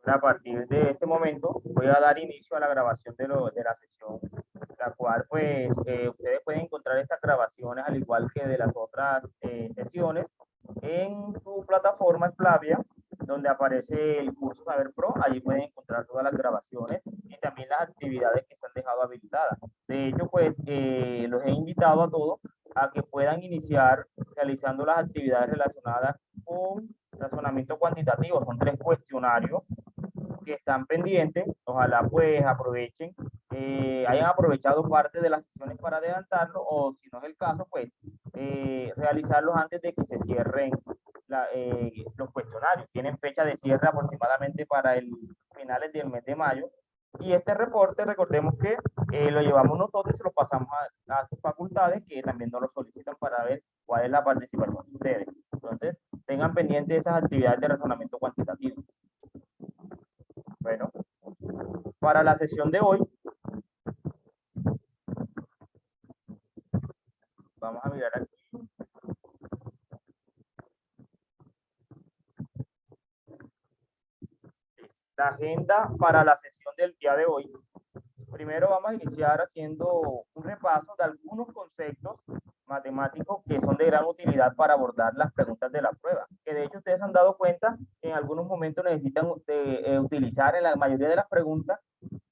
A partir de este momento voy a dar inicio a la grabación de la sesión, la cual pues ustedes pueden encontrar estas grabaciones al igual que de las otras sesiones en su plataforma Flavia, donde aparece el curso Saber Pro. Allí pueden encontrar todas las grabaciones y también las actividades que se han dejado habilitadas. De hecho, pues los he invitado a todos a que puedan iniciar realizando las actividades relacionadas con razonamiento cuantitativo. Son 3 cuestionarios que están pendientes. Ojalá pues aprovechen, hayan aprovechado parte de las sesiones para adelantarlo, o si no es el caso, pues realizarlos antes de que se cierren los cuestionarios. Tienen fecha de cierre aproximadamente para el finales del mes de mayo. Y este reporte, recordemos que lo llevamos nosotros y se lo pasamos a sus facultades, que también nos lo solicitan para ver cuál es la participación de ustedes. Entonces, tengan pendientes esas actividades de razonamiento cuantitativo. Bueno, para la sesión de hoy, vamos a mirar aquí. La agenda para la sesión del día de hoy. Primero vamos a iniciar haciendo un repaso de algunos conceptos matemáticos que son de gran utilidad para abordar las preguntas de la prueba, que de hecho ustedes han dado cuenta que en algunos momentos necesitan utilizar en la mayoría de las preguntas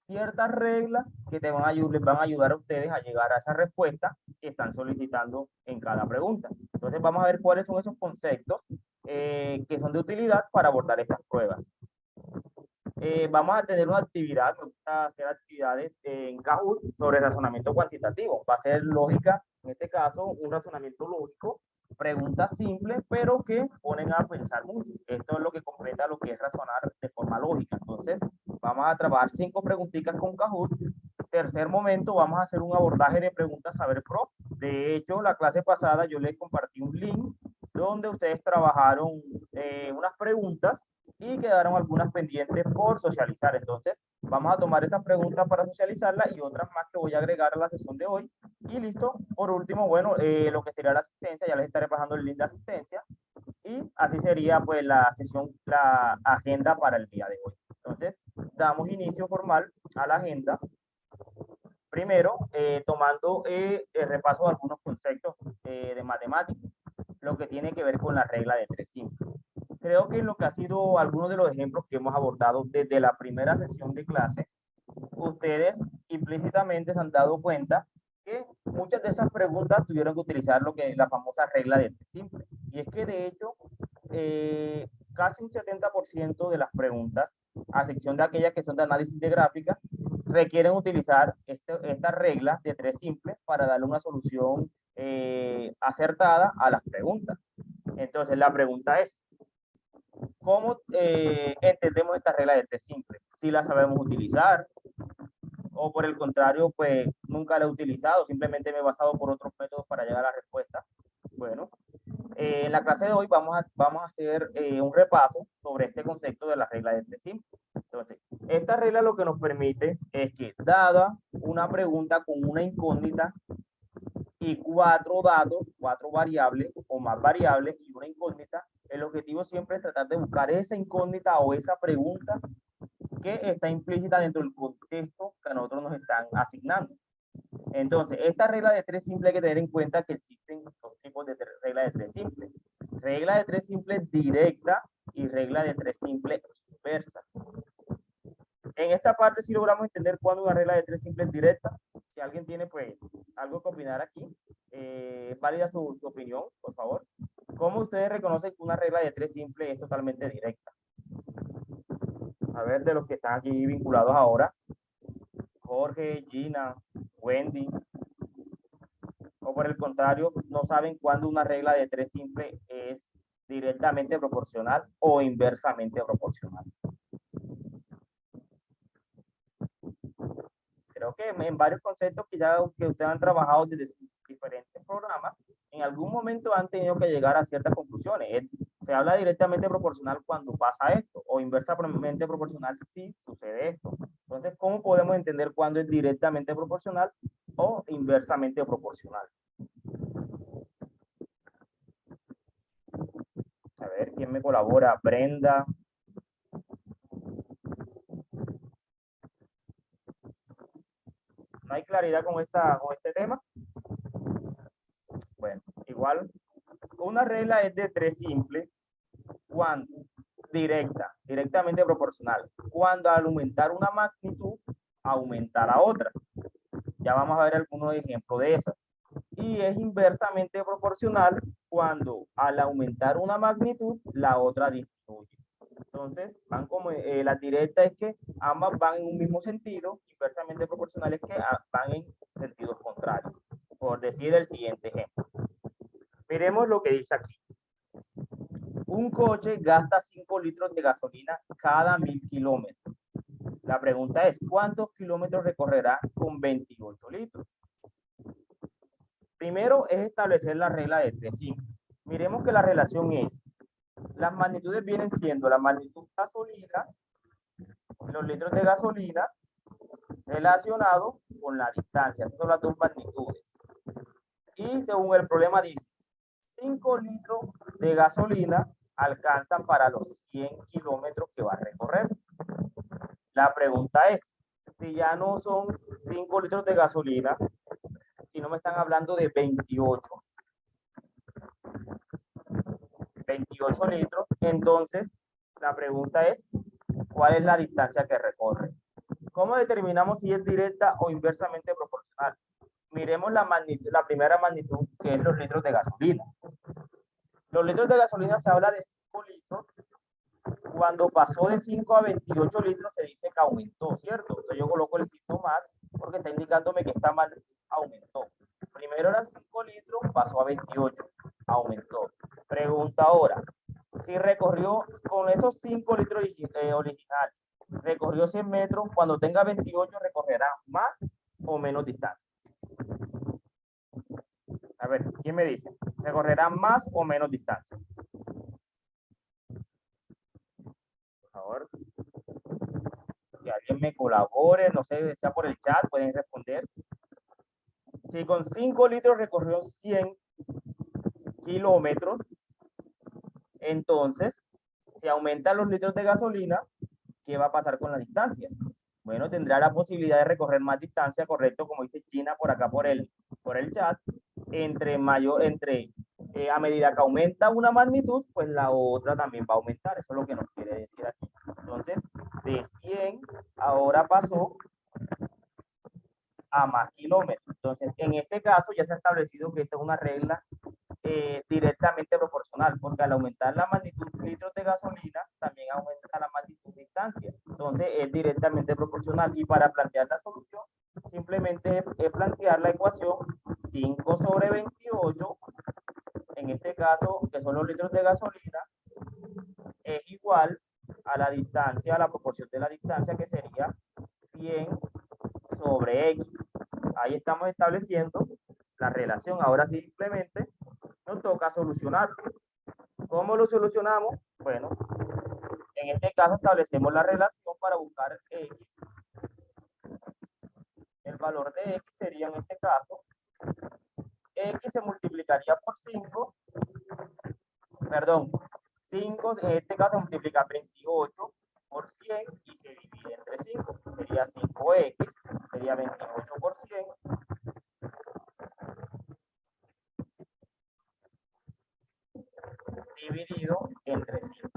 ciertas reglas que les van a ayudar a ustedes a llegar a esa respuesta que están solicitando en cada pregunta. Entonces vamos a ver cuáles son esos conceptos que son de utilidad para abordar estas pruebas. Vamos a tener una actividad, me gusta hacer actividades en Kahoot sobre razonamiento cuantitativo. Va a ser lógica, en este caso, un razonamiento lógico, preguntas simples, pero que ponen a pensar mucho. Esto es lo que completa lo que es razonar de forma lógica. Entonces, vamos a trabajar 5 preguntitas con Kahoot. Tercer momento, vamos a hacer un abordaje de preguntas Saber Pro. De hecho, la clase pasada yo les compartí un link donde ustedes trabajaron unas preguntas y quedaron algunas pendientes por socializar. Entonces, vamos a tomar estas preguntas para socializarlas y otras más que voy a agregar a la sesión de hoy. Y listo. Por último, bueno, lo que sería la asistencia, ya les estaré pasando el link de asistencia. Y así sería pues la sesión, la agenda para el día de hoy. Entonces, damos inicio formal a la agenda. Primero, tomando el repaso de algunos conceptos de matemáticas, lo que tiene que ver con la regla de 3 simples. Creo que en lo que ha sido algunos de los ejemplos que hemos abordado desde la primera sesión de clase, ustedes implícitamente se han dado cuenta que muchas de esas preguntas tuvieron que utilizar lo que es la famosa regla de 3 simples. Y es que de hecho, casi un 70% de las preguntas, a sección de aquellas que son de análisis de gráfica, requieren utilizar esta regla de 3 simples para darle una solución acertada a las preguntas. Entonces, la pregunta es, ¿cómo entendemos esta regla de 3 simples? Si la sabemos utilizar, o por el contrario, pues nunca la he utilizado, simplemente me he basado por otros métodos para llegar a la respuesta. Bueno, en la clase de hoy vamos a hacer un repaso sobre este concepto de la regla de 3 simples. Entonces, esta regla lo que nos permite es que, dada una pregunta con una incógnita y 4 datos, 4 variables o más variables y una incógnita, el objetivo siempre es tratar de buscar esa incógnita o esa pregunta que está implícita dentro del contexto que a nosotros nos están asignando. Entonces, esta regla de 3 simple hay que tener en cuenta que existen dos tipos de regla de 3 simple. Regla de 3 simple directa y regla de 3 simple inversa. En esta parte sí logramos entender cuándo una regla de 3 simple es directa. Si alguien tiene pues algo que opinar aquí, válida su opinión, por favor. ¿Cómo ustedes reconocen que una regla de 3 simple es totalmente directa? A ver, de los que están aquí vinculados ahora, Jorge, Gina, Wendy, o por el contrario, no saben cuándo una regla de 3 simple es directamente proporcional o inversamente proporcional. Creo que en varios conceptos quizás que ustedes han trabajado desde diferentes programas, en algún momento han tenido que llegar a ciertas conclusiones. Se habla directamente proporcional cuando pasa esto, o inversamente proporcional si sucede esto. Entonces, ¿cómo podemos entender cuándo es directamente proporcional o inversamente proporcional? A ver, ¿quién me colabora? Brenda, ¿No hay claridad con este tema? Bueno, igual, una regla es de 3 simple cuando directamente proporcional. Cuando al aumentar una magnitud, aumenta la otra. Ya vamos a ver algunos ejemplos de eso. Y es inversamente proporcional cuando al aumentar una magnitud, la otra disminuye. Entonces, van como la directa es que ambas van en un mismo sentido, inversamente proporcional es que van en sentidos contrarios. Por decir el siguiente ejemplo. Miremos lo que dice aquí. Un coche gasta 5 litros de gasolina cada 1000 kilómetros. La pregunta es, ¿cuántos kilómetros recorrerá con 28 litros? Primero es establecer la regla de 3 simples. Miremos que la relación es, las magnitudes vienen siendo la magnitud gasolina, los litros de gasolina, relacionado con la distancia. Estas son las dos magnitudes. Y según el problema dice, 5 litros de gasolina alcanzan para los 100 kilómetros que va a recorrer. La pregunta es, si ya no son 5 litros de gasolina, si no me están hablando de 28 litros, entonces la pregunta es, ¿cuál es la distancia que recorre? ¿Cómo determinamos si es directa o inversamente proporcional? Miremos la magnitud, la primera magnitud, que es los litros de gasolina. Los litros de gasolina se habla de 5 litros. Cuando pasó de 5 a 28 litros se dice que aumentó, ¿cierto? Entonces yo coloco el signo más porque está indicándome que esta magnitud aumentó. Primero eran 5 litros, pasó a 28, aumentó. Pregunta ahora, si recorrió con esos 5 litros originales, recorrió 100 metros, cuando tenga 28 recorrerá más o menos distancia. A ver, ¿quién me dice? ¿Recorrerá más o menos distancia? Por favor. Que alguien me colabore, no sé, sea por el chat, pueden responder. Si con 5 litros recorrió 100 kilómetros, entonces, si aumentan los litros de gasolina, ¿qué va a pasar con la distancia? Bueno, tendrá la posibilidad de recorrer más distancia, correcto, como dice China por acá por el chat, a medida que aumenta una magnitud, pues la otra también va a aumentar, eso es lo que nos quiere decir aquí. Entonces, de 100 ahora pasó a más kilómetros. Entonces, en este caso ya se ha establecido que esta es una regla directamente proporcional, porque al aumentar la magnitud de litros de gasolina, también aumenta la magnitud de distancia. Entonces, es directamente proporcional. Y para plantear la solución, simplemente es plantear la ecuación 5 sobre 28, en este caso, que son los litros de gasolina, es igual a la distancia, a la proporción de la distancia, que sería 100 sobre X. Ahí estamos estableciendo la relación. Ahora simplemente nos toca solucionar. ¿Cómo lo solucionamos? Bueno, en este caso establecemos la relación para buscar X. El valor de X sería en este caso, X se multiplicaría por 5, perdón, 5 en este caso se multiplica 28 por 100 y se divide entre 5. Sería 5X, sería 28 por 100. Dividido entre 5.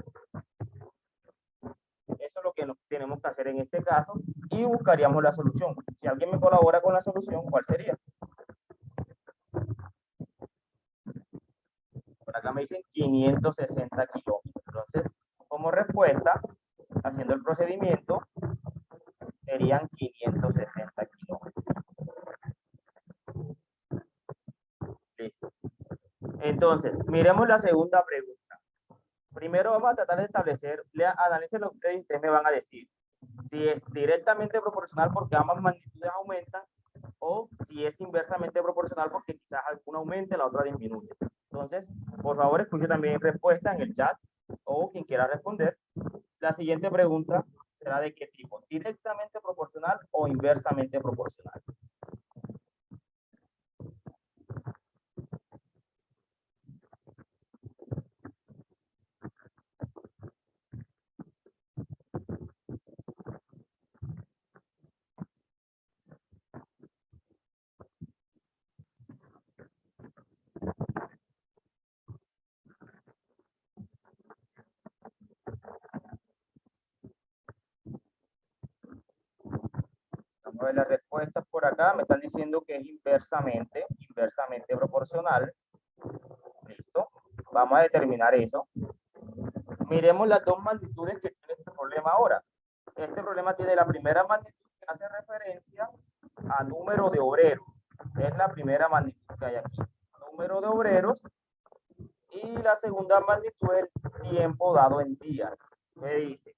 Eso es lo que tenemos que hacer en este caso y buscaríamos la solución. Si alguien me colabora con la solución, ¿cuál sería? Por acá me dicen 560 kilómetros. Entonces, como respuesta, haciendo el procedimiento, serían 560 kilómetros. Listo. Entonces, miremos la segunda pregunta. Primero vamos a tratar de establecer, analícenlo ustedes y ustedes me van a decir si es directamente proporcional porque ambas magnitudes aumentan o si es inversamente proporcional porque quizás alguna aumente, la otra disminuye. Entonces, por favor, escuche también respuesta en el chat o quien quiera responder. La siguiente pregunta será de qué tipo, directamente proporcional o inversamente proporcional. A ver, las respuestas por acá me están diciendo que es inversamente proporcional. Listo. Vamos a determinar eso. Miremos las dos magnitudes que tiene este problema ahora. Este problema tiene la primera magnitud que hace referencia a número de obreros. Es la primera magnitud que hay aquí. Número de obreros. Y la segunda magnitud es el tiempo dado en días. Me dice,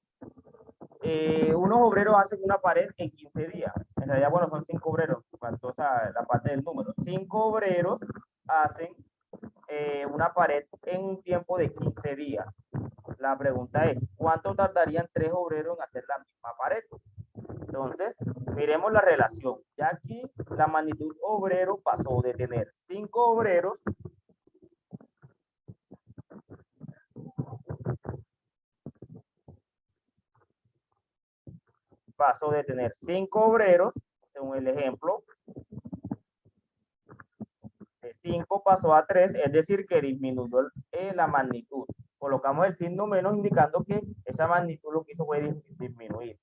unos obreros hacen una pared en 15 días. En realidad, bueno, son 5 obreros. Faltó la parte del número. 5 obreros hacen una pared en un tiempo de 15 días. La pregunta es, ¿cuánto tardarían 3 obreros en hacer la misma pared? Entonces, miremos la relación. Ya aquí la magnitud obrero pasó de tener 5 obreros según el ejemplo, de 5 pasó a 3, es decir, que disminuyó la magnitud. Colocamos el signo menos indicando que esa magnitud lo que hizo fue disminuir.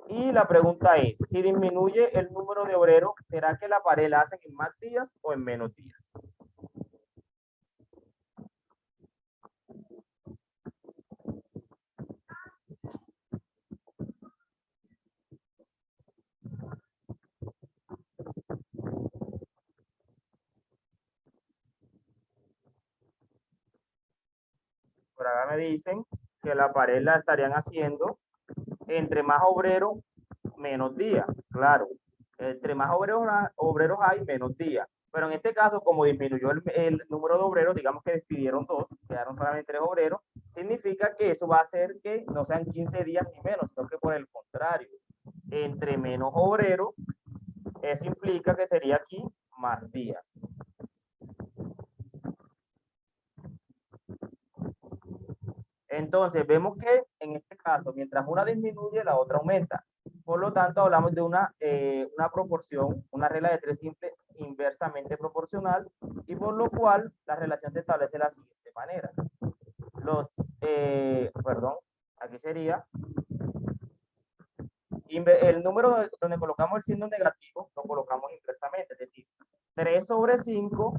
Y la pregunta es, si disminuye el número de obreros, ¿será que la pared la hacen en más días o en menos días? Por acá me dicen que la pared la estarían haciendo entre más obreros, menos días. Claro, entre más obreros hay, menos días. Pero en este caso, como disminuyó el número de obreros, digamos que despidieron 2, quedaron solamente 3 obreros, significa que eso va a hacer que no sean 15 días ni menos, sino que por el contrario, entre menos obreros, eso implica que sería aquí más días. Entonces, vemos que en este caso, mientras una disminuye, la otra aumenta. Por lo tanto, hablamos de una proporción, una regla de 3 simple inversamente proporcional, y por lo cual la relación se establece de la siguiente manera. Aquí sería, el número donde colocamos el signo negativo, lo colocamos inversamente, es decir, 3 sobre 5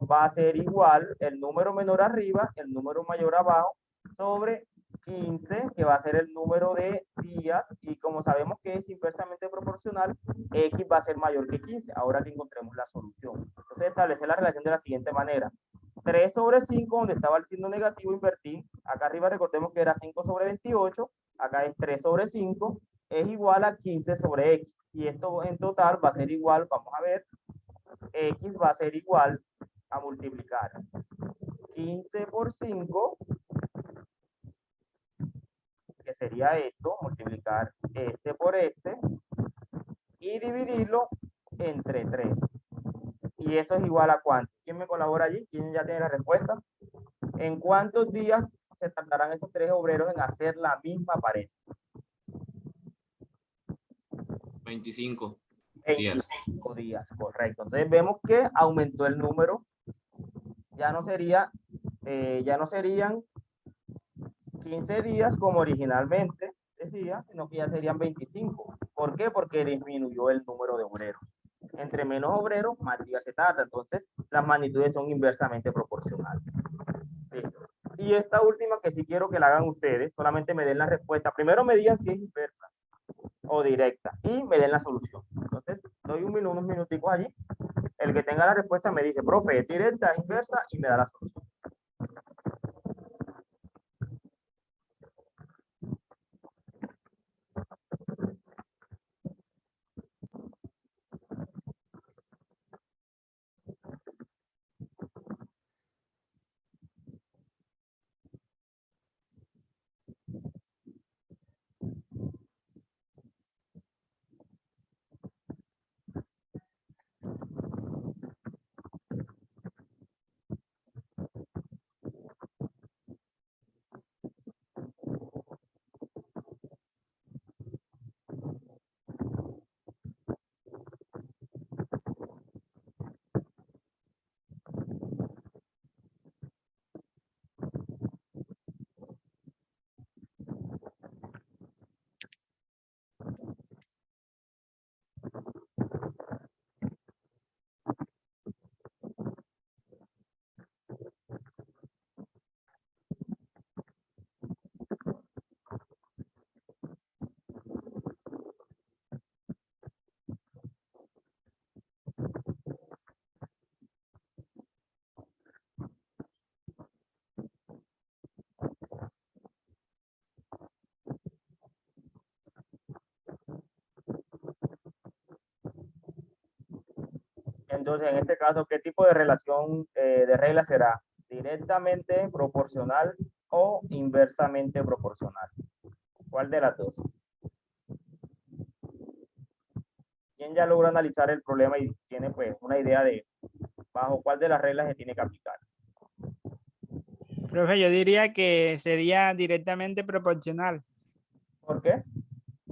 va a ser igual el número menor arriba, el número mayor abajo, sobre 15, que va a ser el número de días, y como sabemos que es inversamente proporcional, X va a ser mayor que 15, ahora que encontremos la solución. Entonces, establecer la relación de la siguiente manera. 3 sobre 5, donde estaba el signo negativo, invertir. Acá arriba recordemos que era 5 sobre 28, acá es 3 sobre 5, es igual a 15 sobre X. Y esto en total va a ser igual, vamos a ver, X va a ser igual a multiplicar 15 por 5, que sería esto, multiplicar este por este, y dividirlo entre 3. Y eso es igual a ¿cuánto? ¿Quién me colabora allí? ¿Quién ya tiene la respuesta? ¿En cuántos días se tardarán esos 3 obreros en hacer la misma pared? 25 días. 25 días, correcto. Entonces vemos que aumentó el número. Ya no serían 15 días como originalmente decía, sino que ya serían 25. ¿Por qué? Porque disminuyó el número de obreros. Entre menos obreros, más días se tarda. Entonces, las magnitudes son inversamente proporcionales. Listo. Y esta última que sí quiero que la hagan ustedes, solamente me den la respuesta. Primero me digan si es inversa o directa y me den la solución. Entonces, doy unos minuticos allí. El que tenga la respuesta me dice, profe, es directa, es inversa, y me da la solución. Entonces, en este caso, ¿qué tipo de relación de regla será? ¿Directamente proporcional o inversamente proporcional? ¿Cuál de las dos? ¿Quién ya logró analizar el problema y tiene pues una idea de bajo cuál de las reglas se tiene que aplicar? Profe, yo diría que sería directamente proporcional. ¿Por qué?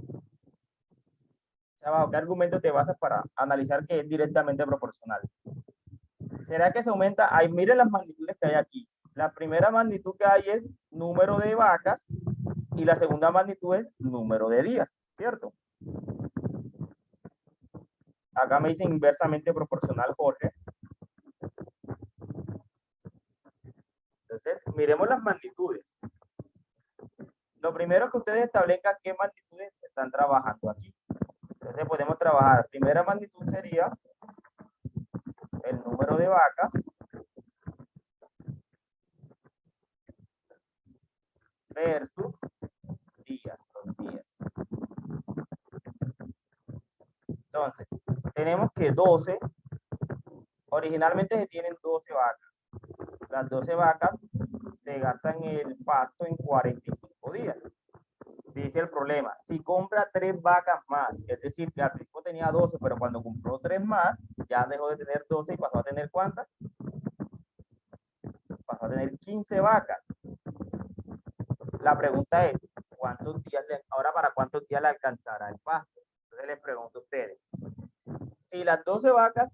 O sea, ¿bajo qué argumento te basas para analizar que es directamente proporcional? ¿Será que se aumenta? Ahí, miren las magnitudes que hay aquí. La primera magnitud que hay es número de vacas y la segunda magnitud es número de días, ¿cierto? Acá me dice inversamente proporcional, Jorge. Entonces, miremos las magnitudes. Lo primero que ustedes establezcan qué magnitudes están trabajando aquí. Entonces podemos trabajar. Primera magnitud sería el número de vacas versus días, los días. Entonces, tenemos que 12, originalmente se tienen 12 vacas. Las 12 vacas se gastan el pasto en 45 días. Dice el problema, si compra 3 vacas más, es decir, que al principio tenía 12, pero cuando compró 3 más, ya dejó de tener 12 y pasó a tener ¿cuántas? Pasó a tener 15 vacas. La pregunta es, ¿cuántos días ahora para cuántos días le alcanzará el pasto? Entonces les pregunto a ustedes, si las 12 vacas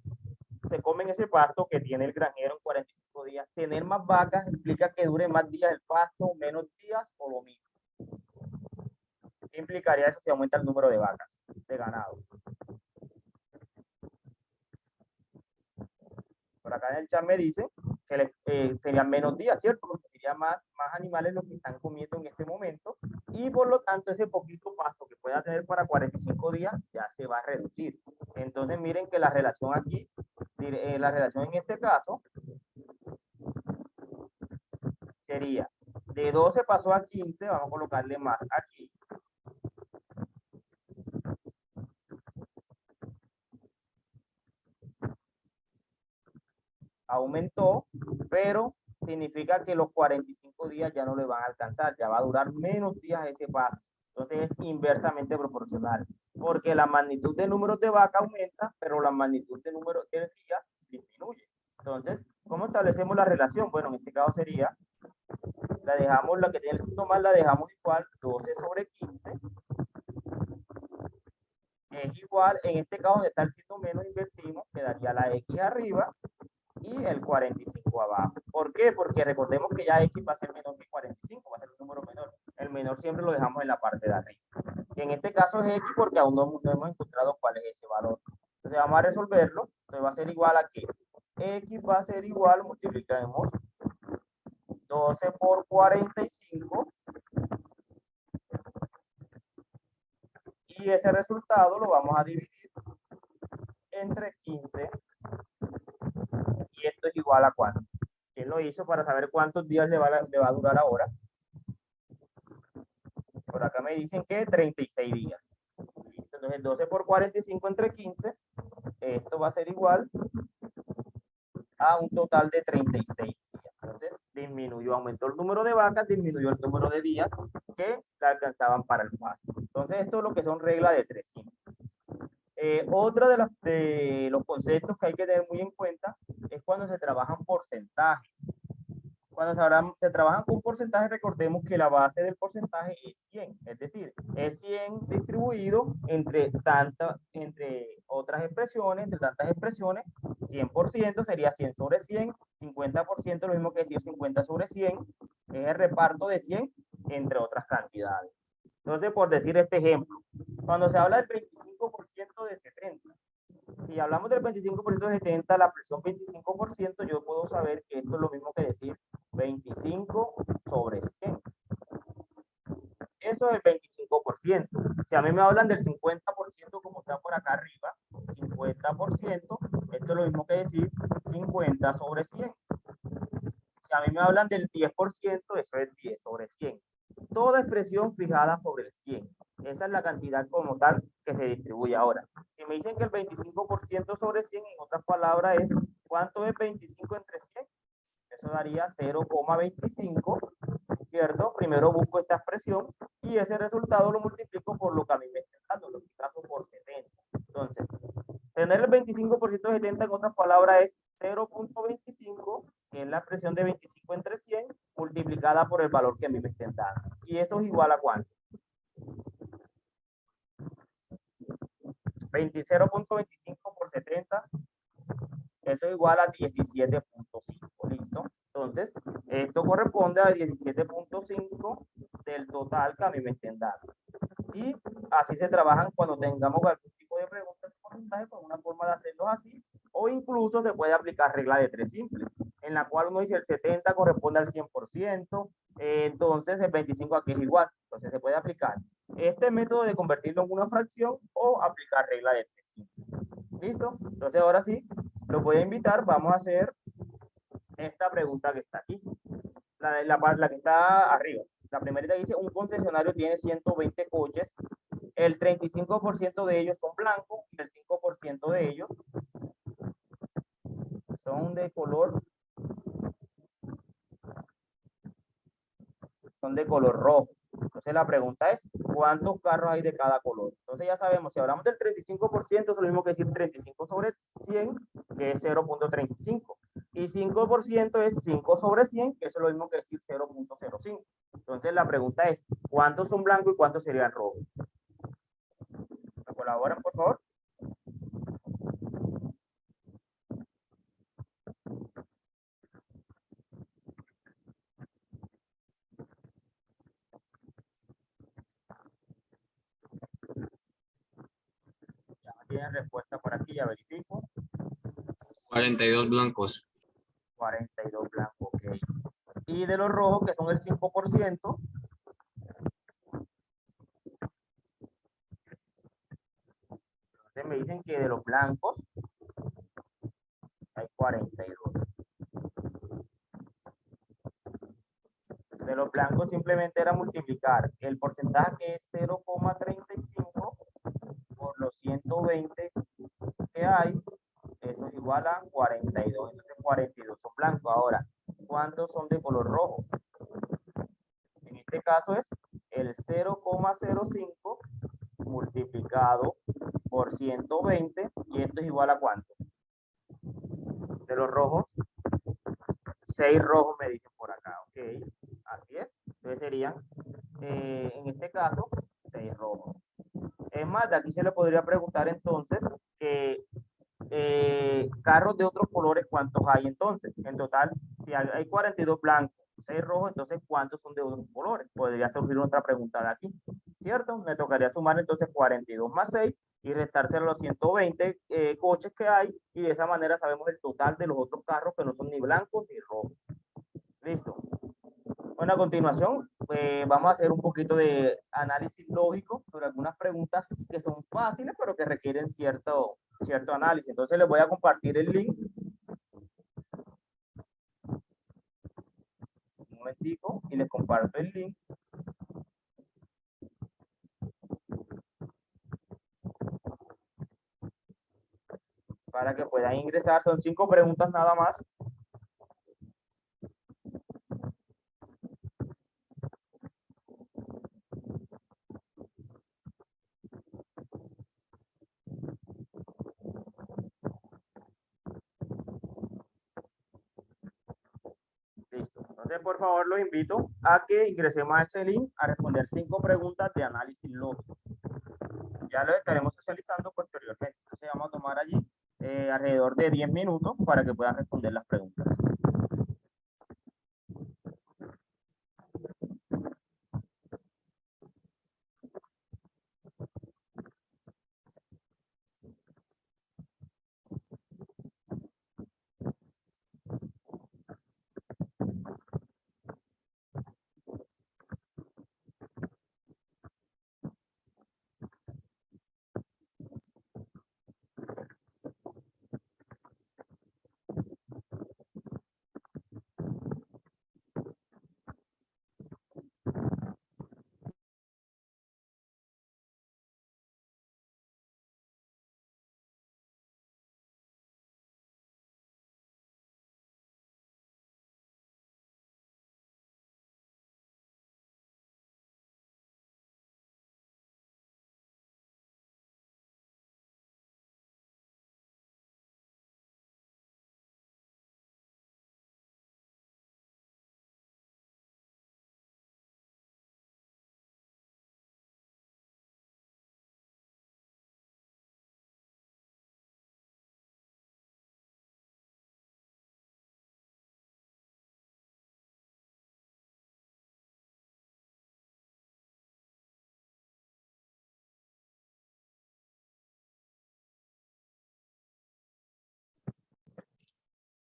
se comen ese pasto que tiene el granjero en 45 días, tener más vacas implica que dure más días el pasto, menos días o lo mismo. ¿Qué implicaría eso si aumenta el número de vacas, de ganado? Por acá en el chat me dice que serían menos días, ¿cierto? Porque serían más animales los que están comiendo en este momento y por lo tanto ese poquito pasto que pueda tener para 45 días ya se va a reducir. Entonces miren que la relación aquí, la relación en este caso sería de 12 pasó a 15, vamos a colocarle más aquí. Aumentó, pero significa que los 45 días ya no le van a alcanzar, ya va a durar menos días ese pasto. Entonces es inversamente proporcional, porque la magnitud de números de vaca aumenta, pero la magnitud de números de días disminuye. Entonces, ¿cómo establecemos la relación? Bueno, en este caso sería, la dejamos, la que tiene el signo más la dejamos igual, 12 sobre 15, es igual, en este caso donde está el signo menos invertimos, quedaría la X arriba, y el 45 abajo. ¿Por qué? Porque recordemos que ya X va a ser menor que 45, va a ser un número menor. El menor siempre lo dejamos en la parte de arriba. Y en este caso es X porque aún no hemos encontrado cuál es ese valor. Entonces vamos a resolverlo. Entonces va a ser igual a que X va a ser igual, multiplicamos 12 por 45 y ese resultado lo vamos a dividir entre 15 y esto es igual a ¿cuánto? ¿Quién lo hizo para saber cuántos días le va a durar ahora? Por acá me dicen que 36 días. ¿Listo? Entonces 12 por 45 entre 15, esto va a ser igual a un total de 36 días. Entonces disminuyó, aumentó el número de vacas, disminuyó el número de días que le alcanzaban para el pasto. Entonces esto es lo que son reglas de 3 simples. Otra de los conceptos que hay que tener muy en cuenta es cuando se trabajan porcentajes. Cuando se trabajan con porcentajes, recordemos que la base del porcentaje es 100, es decir, es 100 distribuido entre otras expresiones, entre tantas expresiones, 100% sería 100 sobre 100, 50% lo mismo que decir 50 sobre 100, es el reparto de 100 entre otras cantidades. Entonces, por decir este ejemplo, cuando se habla del 25% de 70, si hablamos del 25% de 70, la presión 25%, yo puedo saber que esto es lo mismo que decir 25 sobre 100. Eso es el 25%. Si a mí me hablan del 50% como está por acá arriba, 50%, esto es lo mismo que decir 50 sobre 100. Si a mí me hablan del 10%, eso es 10 sobre 100. Toda expresión fijada sobre el 100. Esa es la cantidad como tal que se distribuye ahora. Si me dicen que el 25% sobre 100, en otras palabras, es, ¿cuánto es 25 entre 100? Eso daría 0,25, ¿cierto? Primero busco esta expresión y ese resultado lo multiplico por lo que a mí me está dando, en este caso por 70. Entonces, tener el 25% de 70, en otras palabras, es 0,25, que es la expresión de 25 entre 100, multiplicada por el valor que a mí me estén dando. ¿Y eso es igual a cuánto? 0,25 por 70, eso es igual a 17,5, ¿listo? Entonces, esto corresponde a 17,5 del total que a mí me estén dando. Y así se trabajan cuando tengamos algún tipo de preguntas de porcentaje, con una forma de hacerlos así, o incluso se puede aplicar regla de 3 simple, en la cual uno dice el 70 corresponde al 100%, entonces el 25 aquí es igual, entonces se puede aplicar este método de convertirlo en una fracción o aplicar regla de 3 simple. ¿Listo? Entonces ahora sí, los voy a invitar, vamos a hacer esta pregunta que está aquí, la que está arriba. La primera dice, un concesionario tiene 120 coches, el 35% de ellos son blancos y el 5% de ellos son de color rojo. Entonces la pregunta es, ¿cuántos carros hay de cada color? Entonces ya sabemos, si hablamos del 35%, es lo mismo que decir 35 sobre 100, que es 0,35. Y 5% es 5 sobre 100, que es lo mismo que decir 0,05. Entonces la pregunta es, ¿cuántos son blancos y cuántos serían rojos? ¿Me colaboran, por favor? Ya tienen respuesta por aquí, ya verifico. 42 blancos. 42 blancos, ok. Y de los rojos, que son el 5%, entonces me dicen que de los blancos hay 42. De los blancos simplemente era multiplicar el porcentaje, que es 0,35, por los 120 que hay, eso es igual a 42. Entonces 42 son blancos. Ahora, ¿cuántos son de color rojo? En este caso es el 0,05 multiplicado por 120, y esto es igual a ¿cuánto? De los rojos, 6 rojos me dicen por acá, ok, así es. Entonces serían, en este caso, 6 rojos. Es más, de aquí se le podría preguntar entonces que carros de otros colores, ¿cuántos hay entonces? En total, si hay 42 blancos, 6 rojos, entonces ¿cuántos son de otros colores? Podría surgir otra pregunta de aquí, ¿cierto? Me tocaría sumar entonces 42 más 6 y restárselo a los 120 coches que hay, y de esa manera sabemos el total de los otros carros que no son ni blancos ni rojos. Listo. Bueno, a continuación vamos a hacer un poquito de análisis lógico sobre algunas preguntas que son fáciles, pero que requieren cierto análisis. Entonces les voy a compartir el link. Un momentico, y les comparto el link. Para que puedan ingresar. Son 5 preguntas nada más. Listo. Entonces, por favor, los invito a que ingresemos a ese link a responder 5 preguntas de análisis lógico. Ya lo estaremos socializando posteriormente. Entonces, vamos a tomar allí alrededor de 10 minutos para que puedan responder las preguntas.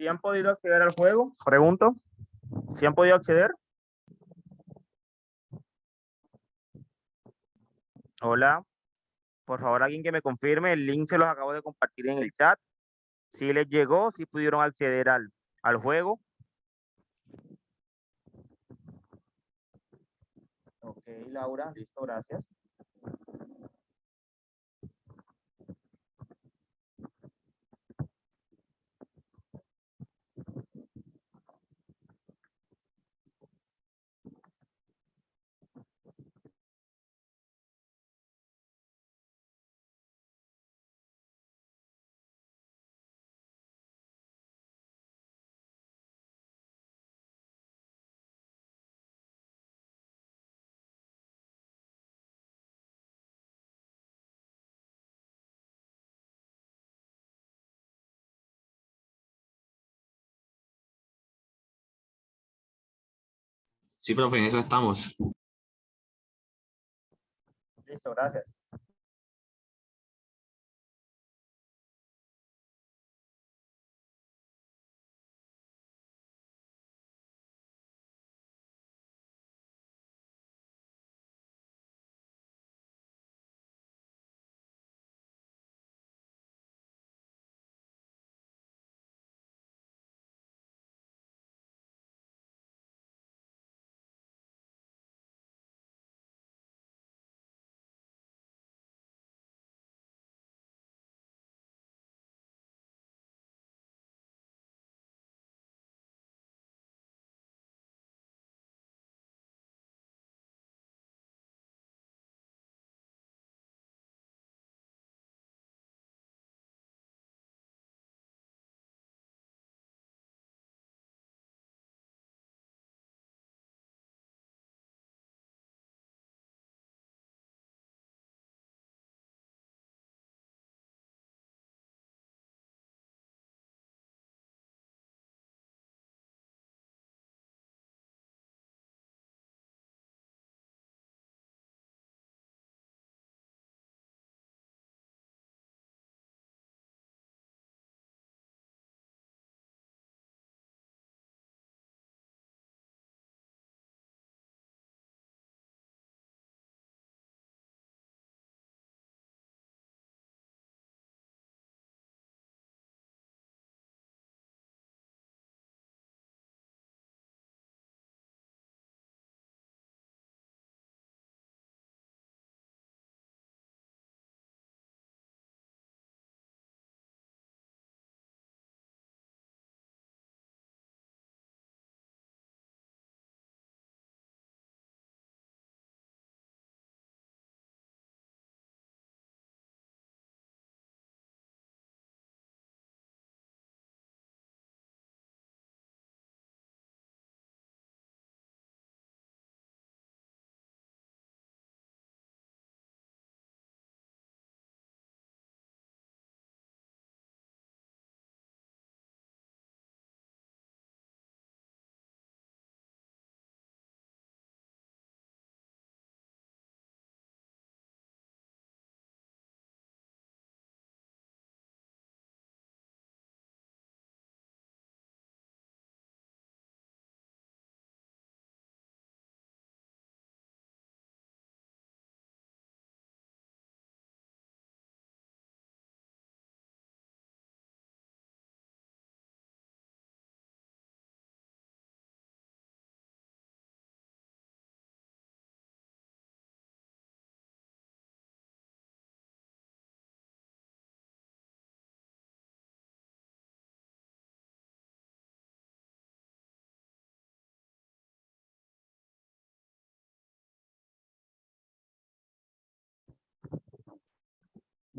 ¿Sí han podido acceder al juego? Pregunto. ¿Sí han podido acceder? Hola. Por favor, alguien que me confirme. El link se los acabo de compartir en el chat. Si les llegó, si pudieron acceder al juego. Ok, Laura, listo, gracias. Sí, profe, en eso estamos. Listo, gracias.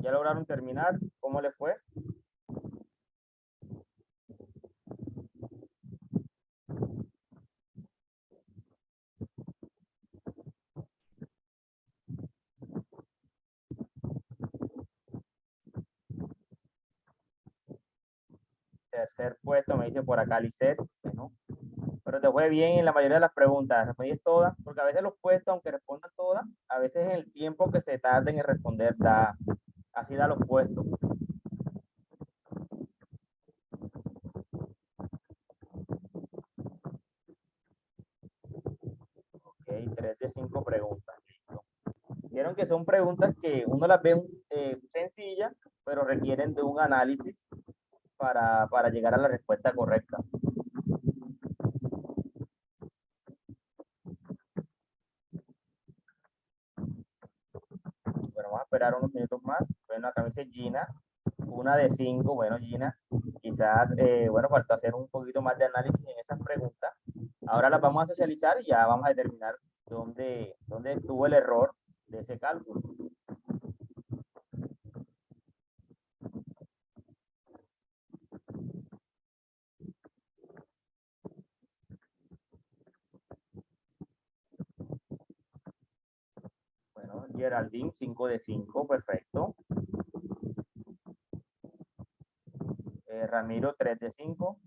¿Ya lograron terminar? ¿Cómo les fue? Tercer puesto, me dice por acá Lisette. Bueno, pero te fue bien en la mayoría de las preguntas. Respondí todas, porque a veces los puestos, aunque respondan todas, a veces el tiempo que se tarden en responder da, así da los puestos. de 5 preguntas. Listo. Vieron que son preguntas que uno las ve sencillas, pero requieren de un análisis para llegar a la respuesta correcta. Bueno, vamos a esperar unos minutos más. Bueno, acá me dice Gina, una de 5. Bueno, Gina, quizás, bueno, falta hacer un poquito más de análisis en esas preguntas. Ahora las vamos a socializar y ya vamos a determinar dónde estuvo el error de ese cálculo. Bueno, Geraldine, 5 de 5, perfecto. Ramiro, 3 de 5.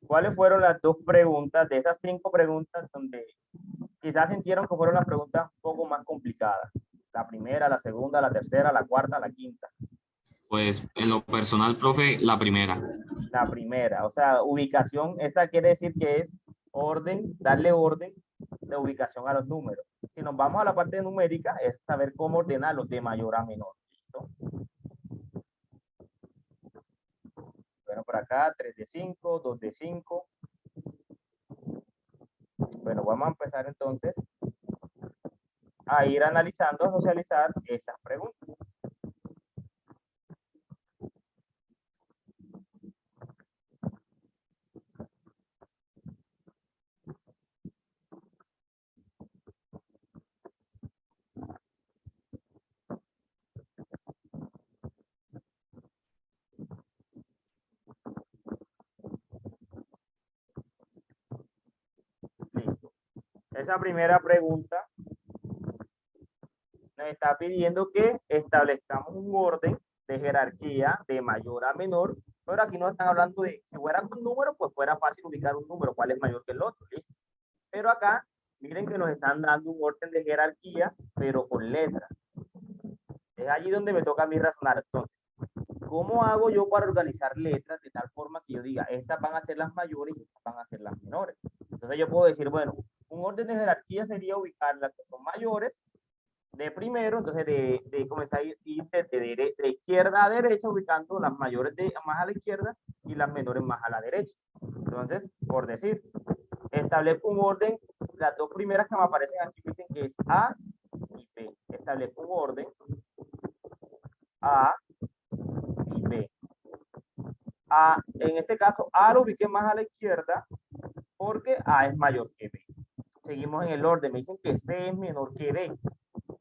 ¿Cuáles fueron las 2 preguntas de esas 5 preguntas donde quizás sintieron que fueron las preguntas un poco más complicadas? La primera, la segunda, la tercera, la cuarta, la quinta. Pues en lo personal, profe, la primera. La primera, o sea, ubicación, esta quiere decir que es orden, darle orden de ubicación a los números. Si nos vamos a la parte numérica, es saber cómo ordenarlos de mayor a menor. ¿Listo? Bueno, por acá, 3 de 5, 2 de 5. Bueno, vamos a empezar entonces a ir analizando, a socializar esas preguntas. Listo. Esa primera pregunta nos está pidiendo que establezcamos un orden de jerarquía de mayor a menor, pero aquí no están hablando de, si fuera con número, pues fuera fácil ubicar un número, cuál es mayor que el otro, ¿listo? Pero acá, miren que nos están dando un orden de jerarquía, pero con letras. Es allí donde me toca a mí razonar. Entonces, ¿cómo hago yo para organizar letras de tal forma que yo diga, estas van a ser las mayores y estas van a ser las menores? Entonces yo puedo decir, bueno, un orden de jerarquía sería ubicar las que son mayores de primero, entonces de comenzar a ir de izquierda a derecha, ubicando las mayores más a la izquierda y las menores más a la derecha. Entonces, por decir, establezco un orden, las 2 primeras que me aparecen aquí dicen que es A y B. Establezco un orden A y B. En este caso, A lo ubiqué más a la izquierda porque A es mayor que B. Seguimos en el orden, me dicen que C es menor que D.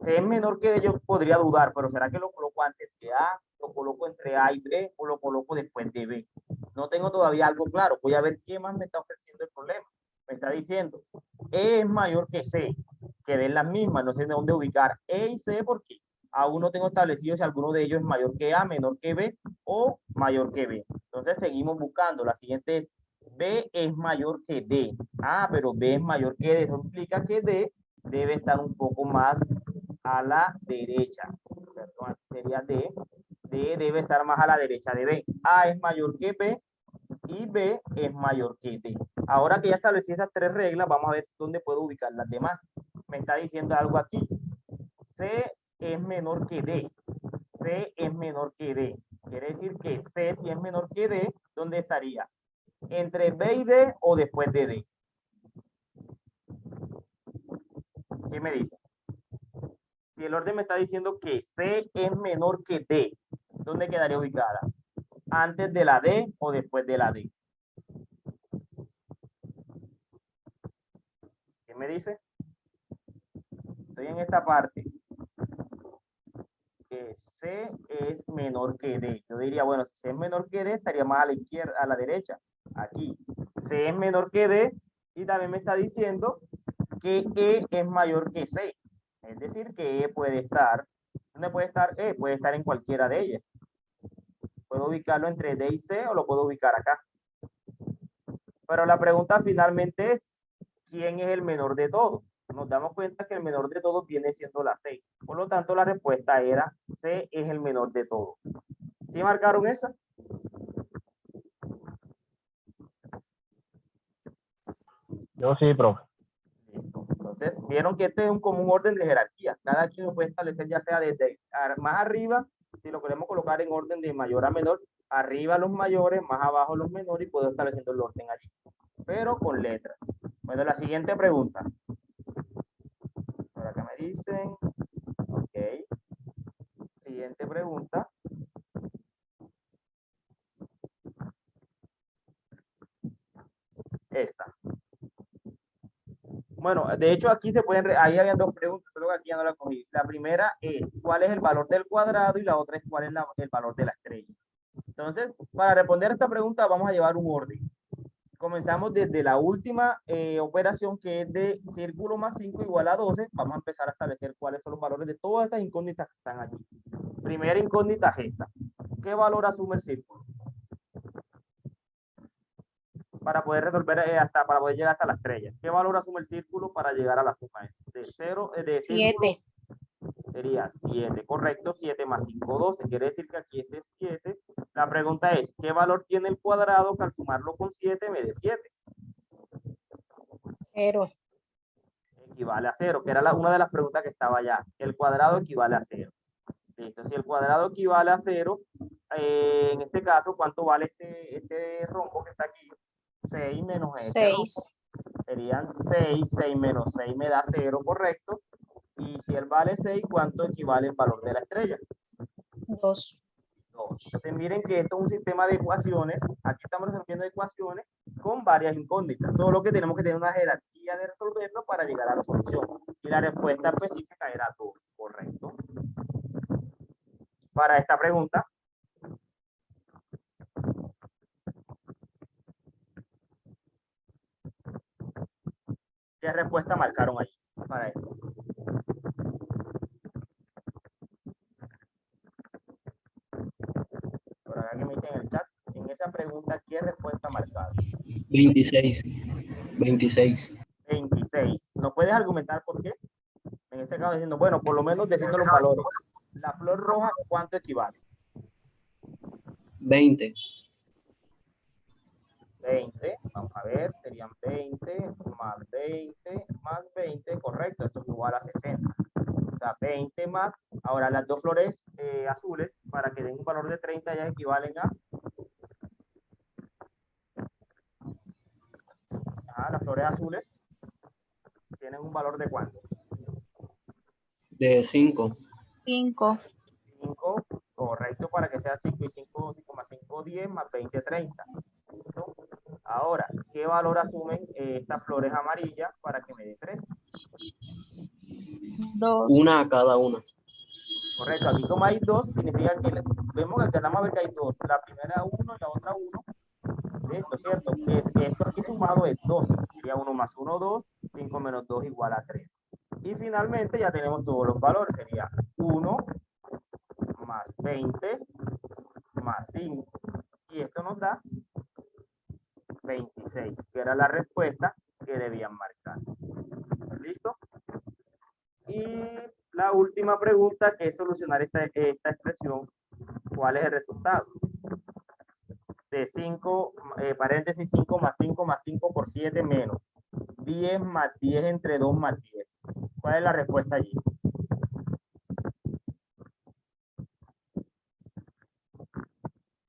C es menor que D, yo podría dudar, pero ¿será que lo coloco antes de A, lo coloco entre A y B o lo coloco después de B? No tengo todavía algo claro. Voy a ver qué más me está ofreciendo el problema. Me está diciendo E es mayor que C, que den las mismas, no sé de dónde ubicar E y C porque aún no tengo establecido si alguno de ellos es mayor que A, menor que B o mayor que B. Entonces seguimos buscando. La siguiente es B es mayor que D. Ah, pero B es mayor que D. Eso implica que D debe estar un poco más a la derecha. Perdón, sería D. D debe estar más a la derecha de B. A es mayor que B y B es mayor que D. Ahora que ya establecí esas 3 reglas, vamos a ver dónde puedo ubicar las demás. Me está diciendo algo aquí. C es menor que D. C es menor que D. Quiere decir que C, si es menor que D, ¿dónde estaría? ¿Entre B y D o después de D? ¿Qué me dice? Si el orden me está diciendo que C es menor que D, ¿dónde quedaría ubicada? ¿Antes de la D o después de la D? ¿Qué me dice? Estoy en esta parte. Que C es menor que D. Yo diría, bueno, si C es menor que D, estaría más a la izquierda, a la derecha. Aquí. C es menor que D y también me está diciendo que E es mayor que C. Es decir, que E puede estar, ¿dónde puede estar E? Puede estar en cualquiera de ellas. Puedo ubicarlo entre D y C o lo puedo ubicar acá. Pero la pregunta finalmente es, ¿quién es el menor de todos? Nos damos cuenta que el menor de todos viene siendo la C. Por lo tanto, la respuesta era C es el menor de todos. ¿Sí marcaron esa? Yo sí, profe. Listo. Entonces, Entonces, vieron que este es un común orden de jerarquía. Cada quien lo puede establecer ya sea desde más arriba, si lo queremos colocar en orden de mayor a menor, arriba los mayores, más abajo los menores, y puedo estableciendo el orden allí, pero con letras. Bueno, la siguiente pregunta. Por acá me dicen, ok. Siguiente pregunta. Esta. Bueno, de hecho aquí se pueden, ahí habían dos preguntas, solo que aquí ya no la cogí. La primera es, ¿cuál es el valor del cuadrado? Y la otra es, ¿cuál es el valor de la estrella? Entonces, para responder a esta pregunta vamos a llevar un orden. Comenzamos desde la última operación, que es de círculo más 5 igual a 12. Vamos a empezar a establecer cuáles son los valores de todas esas incógnitas que están aquí. Primera incógnita es esta. ¿Qué valor asume el círculo? Para poder resolver para poder llegar hasta la estrella. ¿Qué valor asume el círculo para llegar a la suma? De 0, de 7. Sería 7, correcto. 7 más 5, 12. Quiere decir que aquí este es 7. La pregunta es, ¿qué valor tiene el cuadrado que al sumarlo con 7 me dé 7? 0. Equivale a 0, que era una de las preguntas que estaba allá. El cuadrado equivale a 0. Listo. Si el cuadrado equivale a 0, en este caso, ¿cuánto vale este rombo que está aquí? 6 menos este 6. rombo. Serían 6, 6 menos 6 me da 0, correcto. Y si él vale 6, ¿cuánto equivale el valor de la estrella? 2. 2. Entonces miren que esto es un sistema de ecuaciones. Aquí estamos resolviendo ecuaciones con varias incógnitas. Solo que tenemos que tener una jerarquía de resolverlo para llegar a la solución. Y la respuesta específica era 2, correcto. Para esta pregunta, ¿qué respuesta marcaron ahí? Para esto. Por acá que me dicen en el chat, en esa pregunta, ¿qué respuesta marcaron? 26. 26. 26. ¿No puedes argumentar por qué? En este caso diciendo, bueno, por lo menos diciendo los valores. La flor roja, ¿cuánto equivale? 20. 20, vamos a ver, serían 20 más 20, correcto, esto es igual a 60. O sea, 20 más, ahora las dos flores azules, para que den un valor de 30, ya equivalen a... las flores azules tienen un valor de ¿cuánto? De 5. 5. 5, correcto, para que sea 5 y 5, 5 más 5, 10, más 20, 30. ¿Listo? Ahora, ¿qué valor asumen estas flores amarillas para que me dé 3? 2. Una a cada una. Correcto, aquí como hay 2, significa que vemos que alcanzamos a ver que hay 2. La primera 1 y la otra 1. Listo, ¿cierto? Esto aquí sumado es 2. Sería 1 más 1, 2. 5 menos 2 igual a 3. Y finalmente ya tenemos todos los valores. Sería 1 más 20 más 5. Y esto nos da 26, que era la respuesta que debían marcar. ¿Listo? Y la última pregunta, que es solucionar esta expresión. ¿Cuál es el resultado? De 5, paréntesis 5 más 5 más 5 por 7 menos 10 más 10 entre 2 más 10. ¿Cuál es la respuesta allí?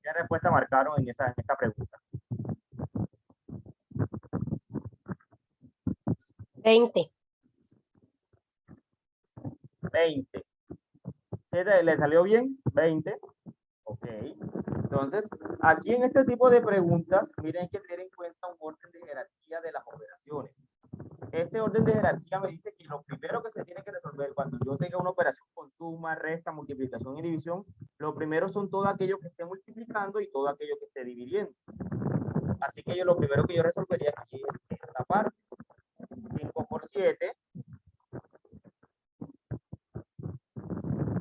¿Qué respuesta marcaron en esta pregunta? 20. 20. ¿Le salió bien? 20. Ok. Entonces, aquí en este tipo de preguntas, miren, hay que tener en cuenta un orden de jerarquía de las operaciones. Este orden de jerarquía me dice que lo primero que se tiene que resolver cuando yo tenga una operación con suma, resta, multiplicación y división, lo primero son todo aquello que esté multiplicando y todo aquello que esté dividiendo. Así que lo primero que yo resolvería aquí es esta parte. 5 por 7.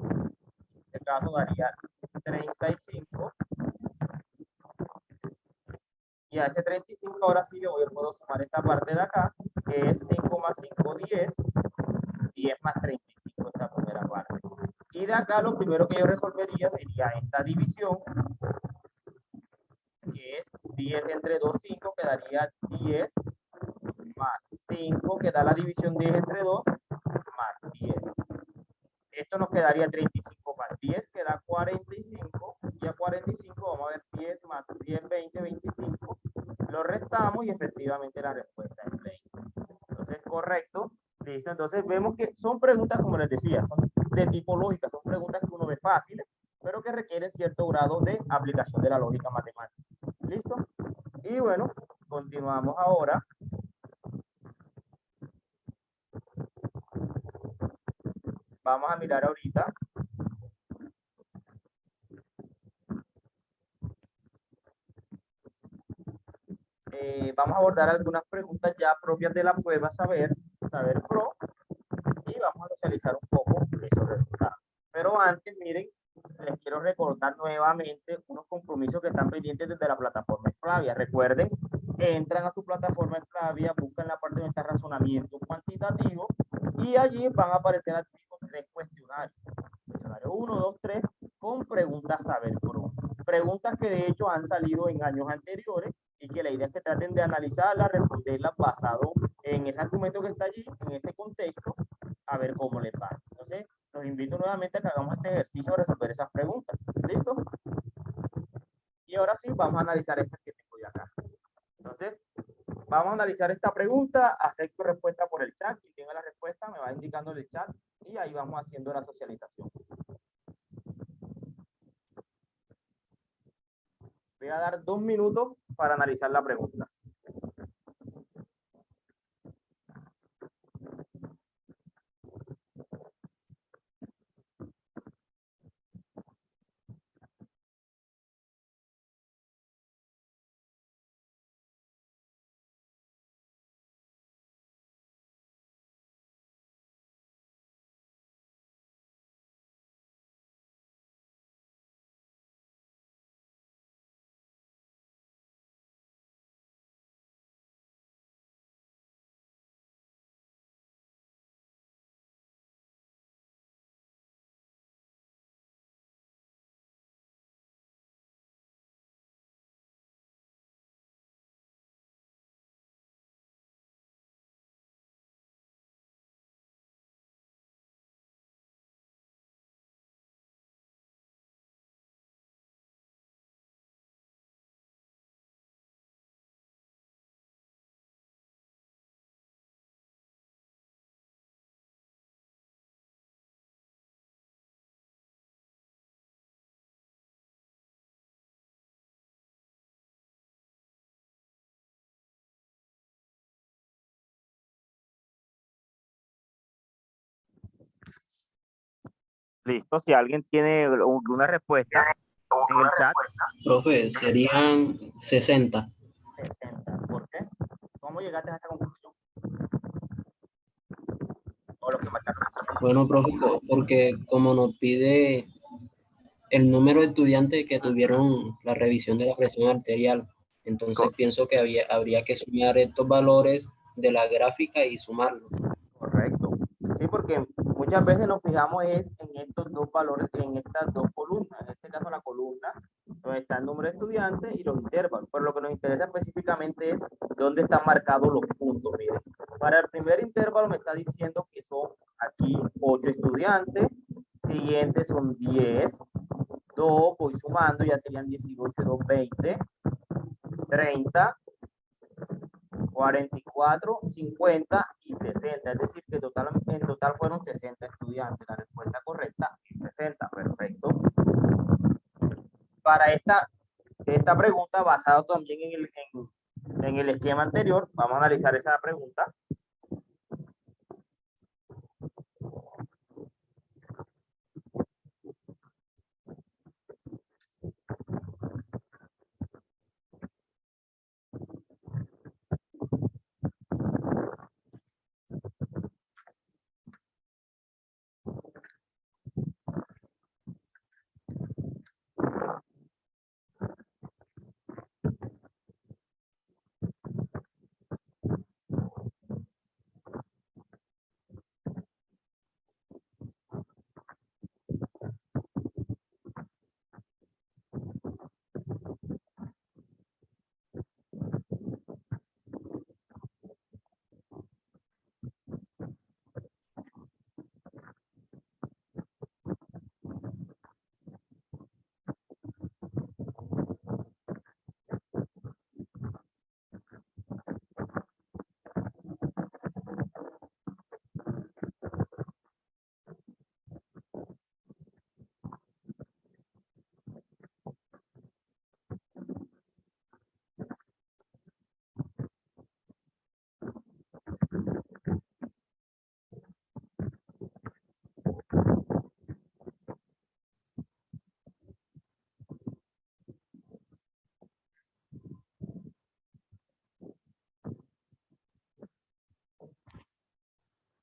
En este caso daría 35. Y a ese 35 ahora sí le puedo sumar esta parte de acá, que es 5 más 5, 10. 10 más 35, esta primera parte. Y de acá lo primero que yo resolvería sería esta división, que es 10 entre 2, 5, quedaría 10 más 5, que da la división 10 entre 2, más 10. Esto nos quedaría 35 más 10, que da 45. Y a 45 vamos a ver 10 más 10, 20, 25. Lo restamos y efectivamente la respuesta es 20. Entonces, correcto. Listo. Entonces, vemos que son preguntas, como les decía, son de tipo lógica. Son preguntas que uno ve fáciles, pero que requieren cierto grado de aplicación de la lógica matemática. ¿Listo? Y bueno, continuamos ahora. Vamos a mirar ahorita. Vamos a abordar algunas preguntas ya propias de la prueba Saber Pro, y vamos a socializar un poco esos resultados. Pero antes, miren, les quiero recordar nuevamente unos compromisos que están pendientes desde la plataforma Flavia. Recuerden, entran a su plataforma Flavia, buscan la parte donde está razonamiento cuantitativo y allí van a aparecer activos 3 cuestionarios. Cuestionario 1, 2, 3, con preguntas Saber Pro. Preguntas que de hecho han salido en años anteriores y que la idea es que traten de analizarlas, responderlas basado en ese argumento que está allí, en este contexto, a ver cómo les va. Entonces, los invito nuevamente a que hagamos este ejercicio de resolver esas preguntas. ¿Listo? Y ahora sí, vamos a analizar estas que tengo yo acá. Entonces, vamos a analizar esta pregunta, acepto respuesta por el chat. Quien tenga la respuesta me va indicando en el chat y ahí vamos haciendo la socialización. Voy a dar 2 minutos para analizar la pregunta. Listo, si alguien tiene alguna respuesta en el chat. Profe, serían 60. 60. ¿Por qué? ¿Cómo llegaste a esta conclusión? O lo que marcaron. Bueno, profe, porque como nos pide el número de estudiantes que tuvieron la revisión de la presión arterial, entonces pienso que habría que sumar estos valores de la gráfica y sumarlos. Correcto. Sí, porque muchas veces nos fijamos es en estos dos valores, en estas dos columnas. En este caso la columna donde está el número de estudiantes y los intervalos. Pero lo que nos interesa específicamente es dónde están marcados los puntos. Miren, para el primer intervalo me está diciendo que son aquí 8 estudiantes, siguientes son 10, 2, voy sumando, ya serían 18, 2, 20, 30, 44, 50 y 60. Es decir, que en total fueron 60 estudiantes. La respuesta correcta es 60. Perfecto. Para esta pregunta, basado también en el esquema anterior, vamos a analizar esa pregunta.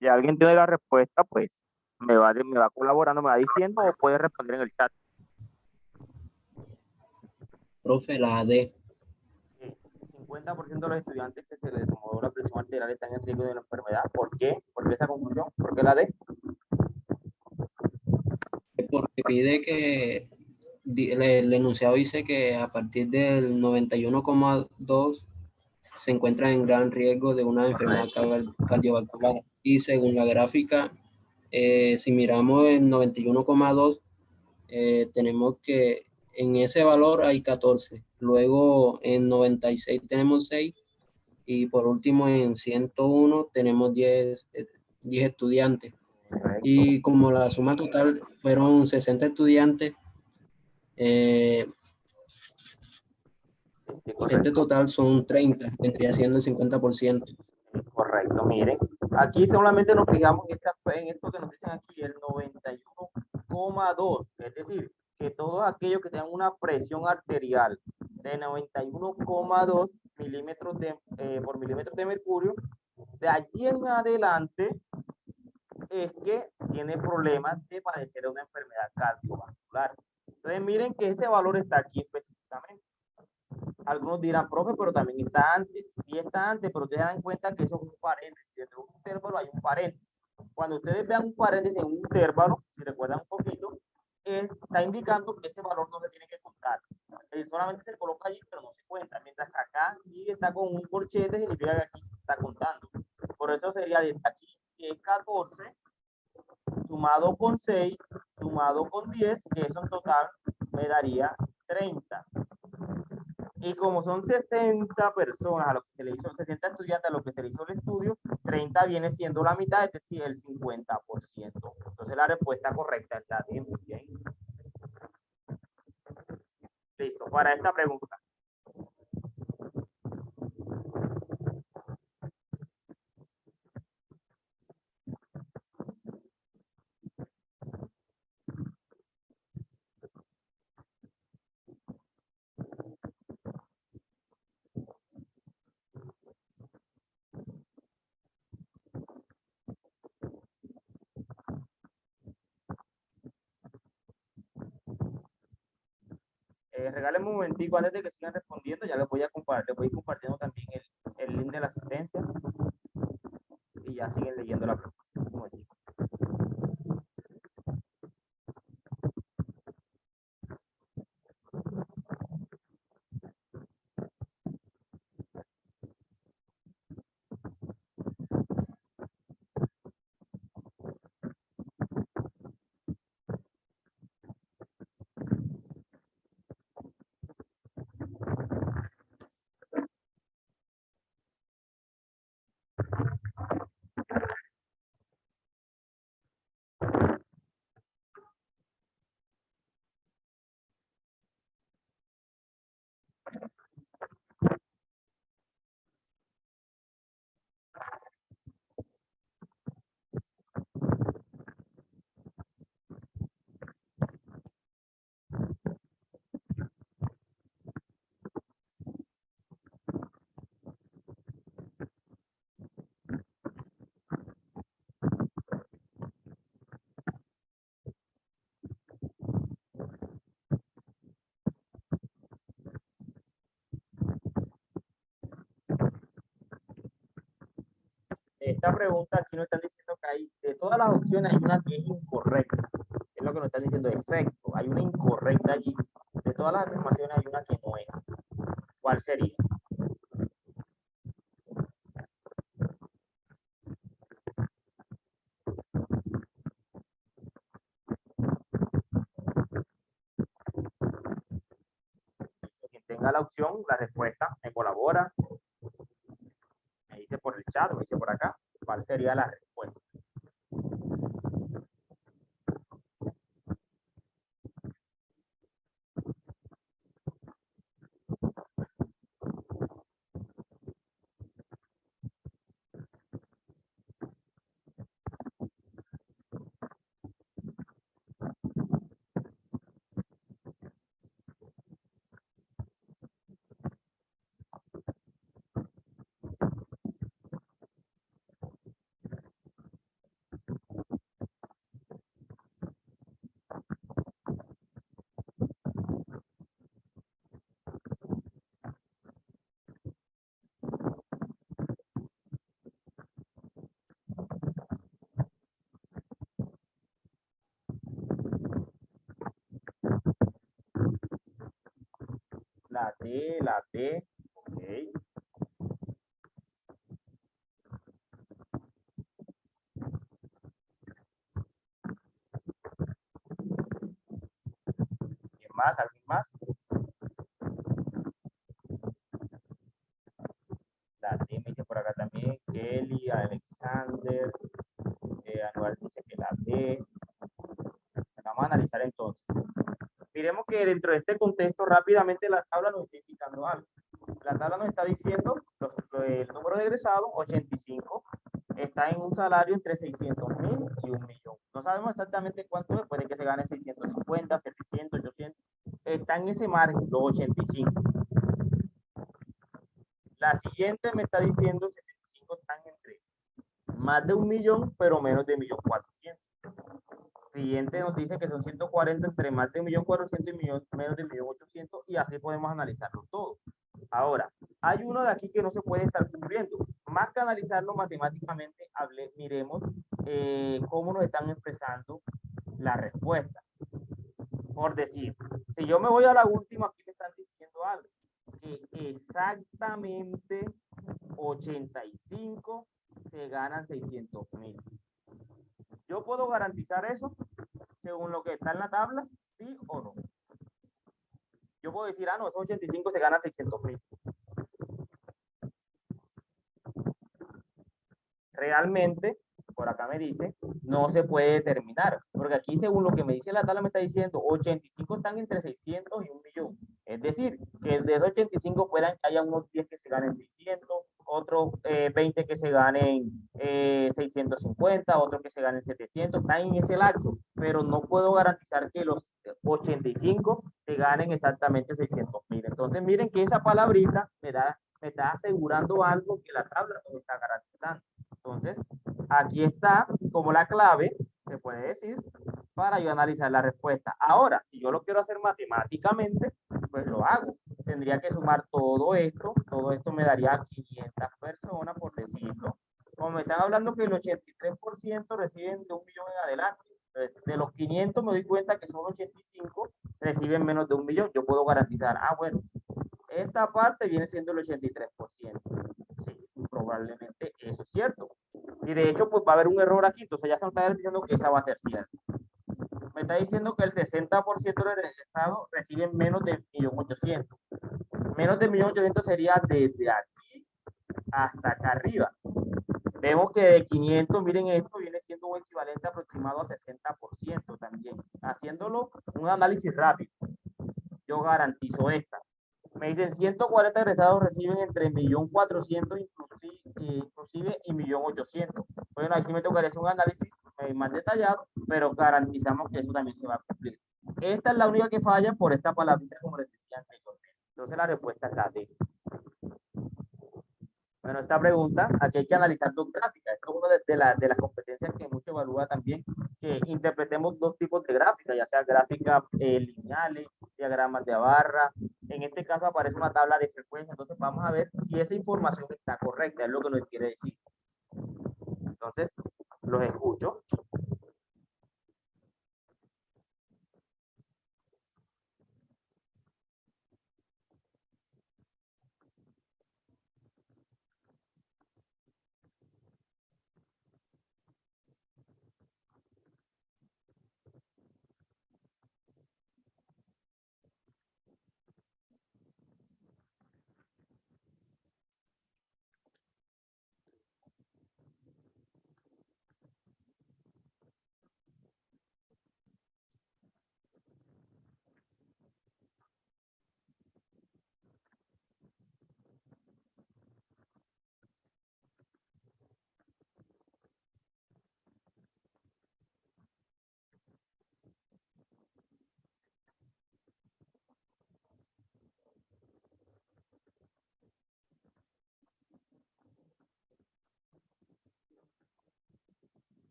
Si alguien tiene la respuesta, pues me va colaborando, me va diciendo o puede responder en el chat. Profe, la D. 50% de los estudiantes que se les tomó la presión arterial están en riesgo de la enfermedad. ¿Por qué? ¿Por qué esa conclusión? ¿Por qué la D? Porque pide que el enunciado dice que a partir del 91,2 se encuentra en gran riesgo de una enfermedad cardiovascular. Y según la gráfica, si miramos el 91,2, tenemos que en ese valor hay 14. Luego en 96 tenemos 6. Y por último en 101 tenemos 10 estudiantes. Y como la suma total fueron 60 estudiantes, Sí, este total son 30, vendría siendo el 50%. Correcto, miren. Aquí solamente nos fijamos en esto que nos dicen aquí, el 91,2. Es decir, que todos aquellos que tengan una presión arterial de 91,2 milímetros por milímetro de mercurio, de allí en adelante es que tiene problemas de padecer una enfermedad cardiovascular. Entonces miren que ese valor está aquí específicamente. Algunos dirán, profe, pero también está antes. Sí está antes, pero ustedes dan cuenta que eso es un paréntesis. Dentro de un intervalo hay un paréntesis. Cuando ustedes vean un paréntesis en un intervalo, si recuerdan un poquito, está indicando que ese valor no se tiene que contar. Solamente se coloca allí, pero no se cuenta. Mientras que acá sí está con un corchete, significa que aquí se está contando. Por eso sería desde aquí, que es 14, sumado con 6, sumado con 10, que eso en total me daría 30. Y como son 60 personas a lo que se le hizo, 60 estudiantes a lo que se le hizo el estudio, 30 viene siendo la mitad, es decir, el 50%. Entonces la respuesta correcta es la D. Muy bien. Listo, para esta pregunta. Regálenme un momentico antes de que sigan respondiendo, ya les voy a compartir, les voy compartiendo también el link de la asistencia y ya siguen leyendo la pregunta. Un momentico. Esta pregunta aquí nos están diciendo que hay, de todas las opciones, hay una que es incorrecta. Es lo que nos están diciendo, exacto. Hay una incorrecta allí. De todas las afirmaciones hay una que no es. ¿Cuál sería? Quien tenga la opción, la respuesta, me colabora, me dice por el chat, me dice por acá, ¿cuál sería la respuesta? la D, ok. ¿Quién más? ¿Alguien más? La D me dice por acá también, Kelly, Alexander, Anual dice que la D. Vamos a analizar entonces. Miremos que dentro de este contexto rápidamente la tabla nos está indicando algo. La tabla nos está diciendo el número de egresados, 85, está en un salario entre 600.000 y 1.000.000. No sabemos exactamente cuánto es, puede que se gane 650, 700, 800. Está en ese margen, los 85. La siguiente me está diciendo 75 están entre más de 1.000.000, pero menos de 1.400.000. Siguiente nos dice que son 140 entre más de 1.400.000 y menos de 1.800.000, y así podemos analizarlo todo. Ahora, hay uno de aquí que no se puede estar cubriendo. Más que analizarlo matemáticamente, miremos cómo nos están expresando la respuesta. Por decir, si yo me voy a la última, aquí me están diciendo algo, que exactamente 85 se ganan 600.000. ¿Yo puedo garantizar eso según lo que está en la tabla? ¿Sí o no? Yo puedo decir, no, esos 85 se ganan 600.000. Realmente, por acá me dice, no se puede determinar, porque aquí según lo que me dice la tabla me está diciendo, 85 están entre 600 y 1.000.000. Es decir, que de esos 85 puedan que haya unos 10 que se ganen 600, otros 20 que se ganen 650, otros que se ganen 700, están en ese lapso, pero no puedo garantizar que los 85 se ganen exactamente 600.000. Entonces miren que esa palabrita me está asegurando algo que la tabla no me está garantizando. Entonces, aquí está como la clave, se puede decir, para yo analizar la respuesta. Ahora, si yo lo quiero hacer matemáticamente, pues lo hago. Tendría que sumar todo esto me daría 500 personas, por decirlo. Como me están hablando que el 83% reciben de 1.000.000 en adelante, de los 500 me doy cuenta que son 85, reciben menos de 1.000.000, yo puedo garantizar, bueno, esta parte viene siendo el 83%. Sí, probablemente eso es cierto. Y de hecho, pues va a haber un error aquí, entonces ya se está diciendo que esa va a ser cierta. Me está diciendo que el 60% de egresados reciben menos de 1.800.000. Menos de 1.800.000 sería desde aquí hasta acá arriba. Vemos que de 500, miren esto, viene siendo un equivalente aproximado a 60% también. Haciéndolo un análisis rápido, yo garantizo esta. Me dicen 140 egresados reciben entre 1.400.000 inclusive y 1.800.000. Bueno, ahí sí me tocaría hacer un análisis más detallado, pero garantizamos que eso también se va a cumplir. Esta es la única que falla por esta palabrita, como les decía anteriormente. Entonces la respuesta es la D. Bueno, esta pregunta, aquí hay que analizar dos gráficas. Esto es una de las competencias que mucho evalúa también, que interpretemos dos tipos de gráficas, ya sea gráficas lineales, diagramas de barra. En este caso aparece una tabla de frecuencia, entonces vamos a ver si esa información está correcta, es lo que nos quiere decir. Entonces, los escucho.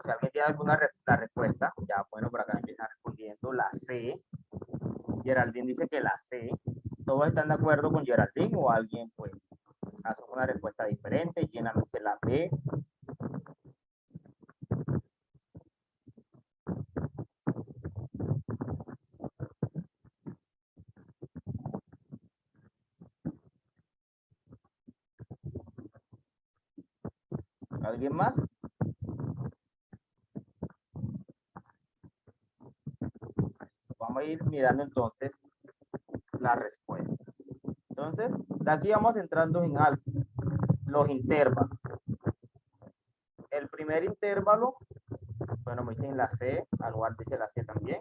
Listo, si alguien tiene alguna la respuesta, ya bueno, por acá empiezan respondiendo la C. Geraldine dice que la C. ¿Todos están de acuerdo con Geraldine o alguien pues hace una respuesta diferente? Jenna dice la B. ¿Alguien más? Vamos a ir mirando entonces la respuesta. Entonces, de aquí vamos entrando en algo. Los intervalos. El primer intervalo, bueno, me dicen la C, Anual dice la C también.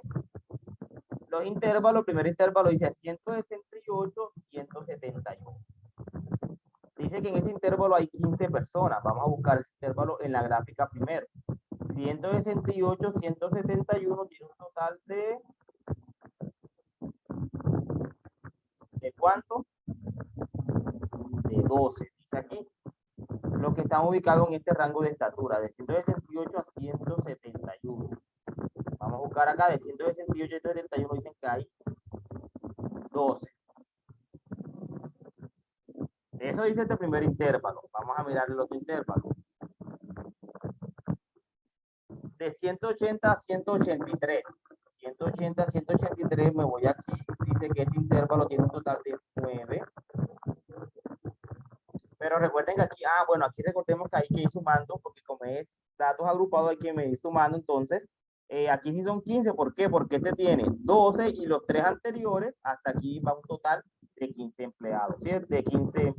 Los intervalos, el primer intervalo dice 168, 171. Dice que en ese intervalo hay 15 personas. Vamos a buscar ese intervalo en la gráfica primero. 168, 171 tiene un total ¿de cuánto? De 12, dice aquí. Los que están ubicados en este rango de estatura, de 168 a 171. Vamos a buscar acá, de 168 a 171 dicen que hay 12. Eso dice este primer intervalo. Vamos a mirar el otro intervalo. De 180 a 183. 180 a 183, me voy aquí. Dice que este intervalo tiene un total de 9. Pero recuerden que aquí, bueno, aquí recordemos que hay que ir sumando, porque como es datos agrupados hay que ir sumando. Entonces, aquí sí son 15. ¿Por qué? Porque este tiene 12 y los 3 anteriores, hasta aquí va un total de 15 empleados, ¿sí? De 15.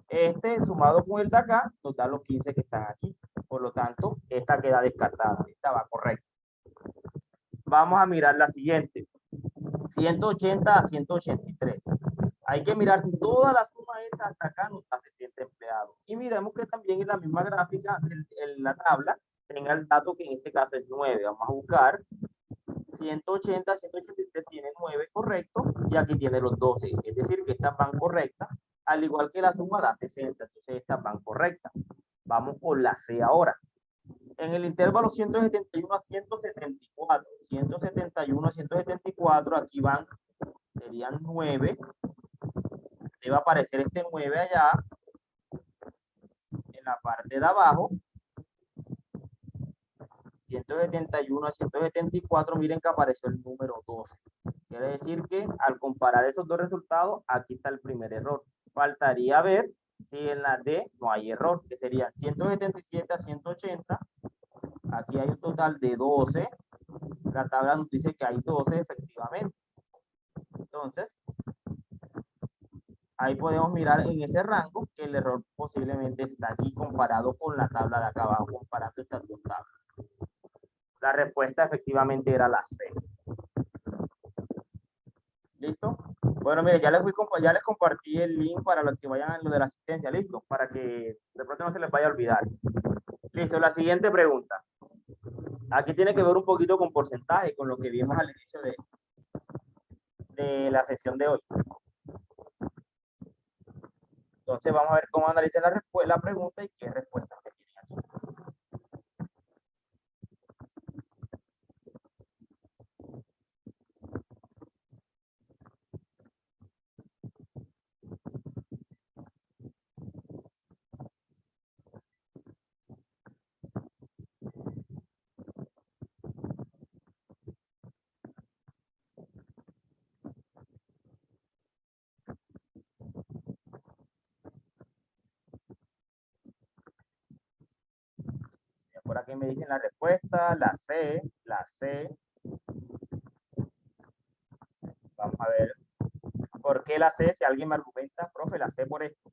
Este sumado con el de acá, nos da los 15 que están aquí. Por lo tanto, esta queda descartada. Esta va correcta. Vamos a mirar la siguiente. 180 a 183. Hay que mirar si toda la suma esta hasta acá nos da 60 empleados. Y miremos que también en la misma gráfica, en la tabla, tenga el dato que en este caso es 9. Vamos a buscar 180, 183 tiene 9 correcto y aquí tiene los 12. Es decir, que estas van correctas, al igual que la suma da 60. Entonces estas van correctas. Vamos con la C ahora. En el intervalo 171 a 174, 171 a 174, aquí van, serían 9. Debe aparecer este 9 allá, en la parte de abajo. 171 a 174, miren que apareció el número 12. Quiere decir que al comparar esos dos resultados, aquí está el primer error. Faltaría ver si en la D no hay error, que serían 177 a 180. Aquí hay un total de 12. La tabla nos dice que hay 12 efectivamente. Entonces, ahí podemos mirar en ese rango que el error posiblemente está aquí comparado con la tabla de acá abajo, comparando estas dos tablas. La respuesta efectivamente era la C. ¿Listo? Bueno, mire, ya les compartí el link para los que vayan a lo de la asistencia, ¿listo? Para que de pronto no se les vaya a olvidar. Listo, la siguiente pregunta. Aquí tiene que ver un poquito con porcentaje, con lo que vimos al inicio de la sesión de hoy. Entonces vamos a ver cómo analiza la pregunta y qué respuestas que tiene aquí. Por aquí me dicen la respuesta, la C, la C. Vamos a ver por qué la C, si alguien me argumenta, profe, la C por esto.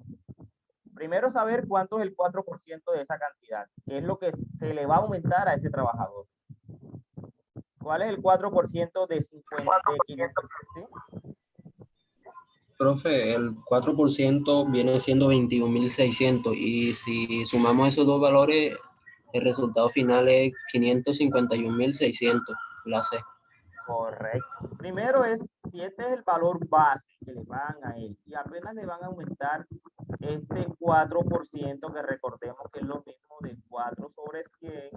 Primero saber cuánto es el 4% de esa cantidad, que es lo que se le va a aumentar a ese trabajador. ¿Cuál es el 4% de 50, de 500? ¿Sí? Profe, el 4% viene siendo 21.600 y si sumamos esos dos valores, el resultado final es 551.600, la C. Correcto. Primero es, si este es el valor base que le van a él y apenas le van a aumentar este 4%, que recordemos que es lo mismo de 4 sobre 100,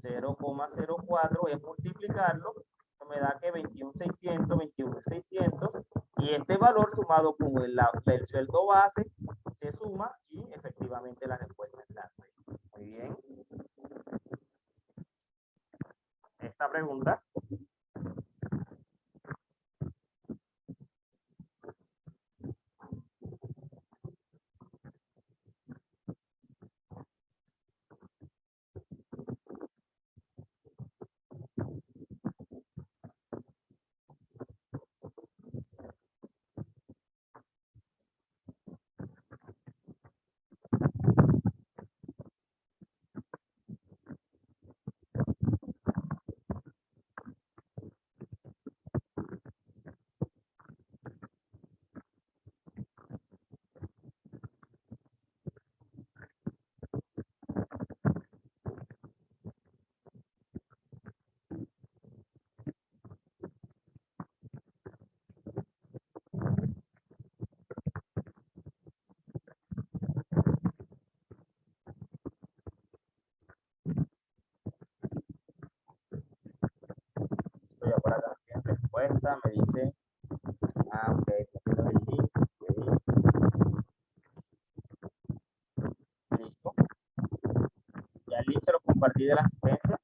0,04 es multiplicarlo, esto me da que 21.600, 21.600, y este valor sumado con el sueldo base se suma y efectivamente la respuesta es la C. Muy bien. Esta pregunta. Estoy por acá. Respuesta me dice, ok, el link, listo. Ya el link se lo compartí de la asistencia.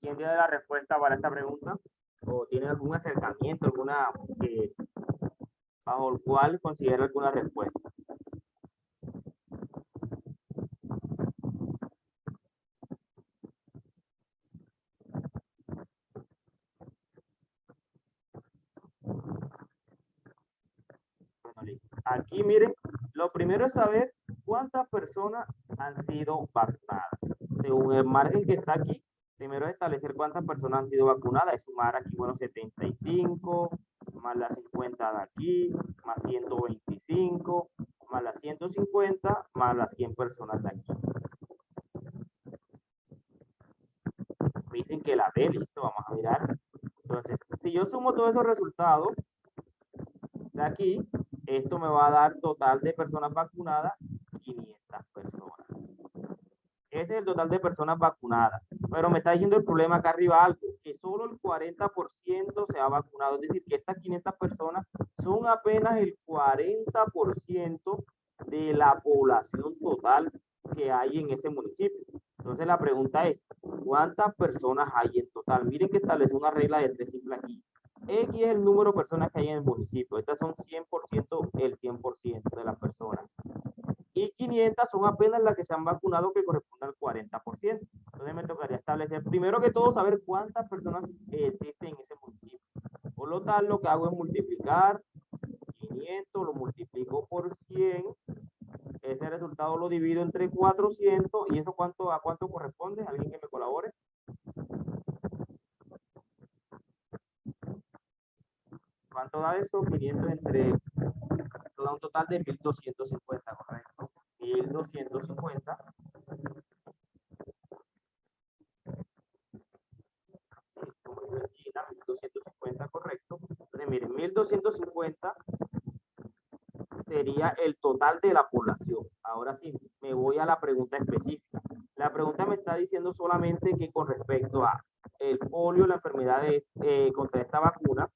¿Quién tiene la respuesta para esta pregunta? ¿O tiene algún acercamiento, alguna bajo el cual considera alguna respuesta? Bueno, listo. Aquí miren, lo primero es saber cuántas personas han sido vacunadas. Según el margen que está aquí, primero es establecer cuántas personas han sido vacunadas, es sumar aquí, bueno, 75, más las 50 de aquí, más 125, más las 150, más las 100 personas de aquí. Me dicen que la D, listo, vamos a mirar. Entonces, si yo sumo todos esos resultados de aquí, esto me va a dar total de personas vacunadas, 500 personas. Ese es el total de personas vacunadas. Pero me está diciendo el problema acá arriba algo, que solo el 40% se ha vacunado. Es decir, que estas 500 personas son apenas el 40% de la población total que hay en ese municipio. Entonces la pregunta es, ¿cuántas personas hay en total? Miren que establece una regla de 3 simples aquí. X es el número de personas que hay en el municipio. Estas son 100%, el 100% de las personas. Y 500 son apenas las que se han vacunado, que corresponde al 40%. Entonces me tocaría establecer, primero que todo, saber cuántas personas existen en ese municipio. Por lo tal, lo que hago es multiplicar 500, lo multiplico por 100, ese resultado lo divido entre 400, y eso a cuánto corresponde, alguien que me colabore. ¿Cuánto da eso? 500 entre, eso da un total de 1250, correcto. 1250. Como 1250, correcto. Entonces, miren, 1250 sería el total de la población. Ahora sí, me voy a la pregunta específica. La pregunta me está diciendo solamente que con respecto a el polio, la enfermedad contra esta vacuna,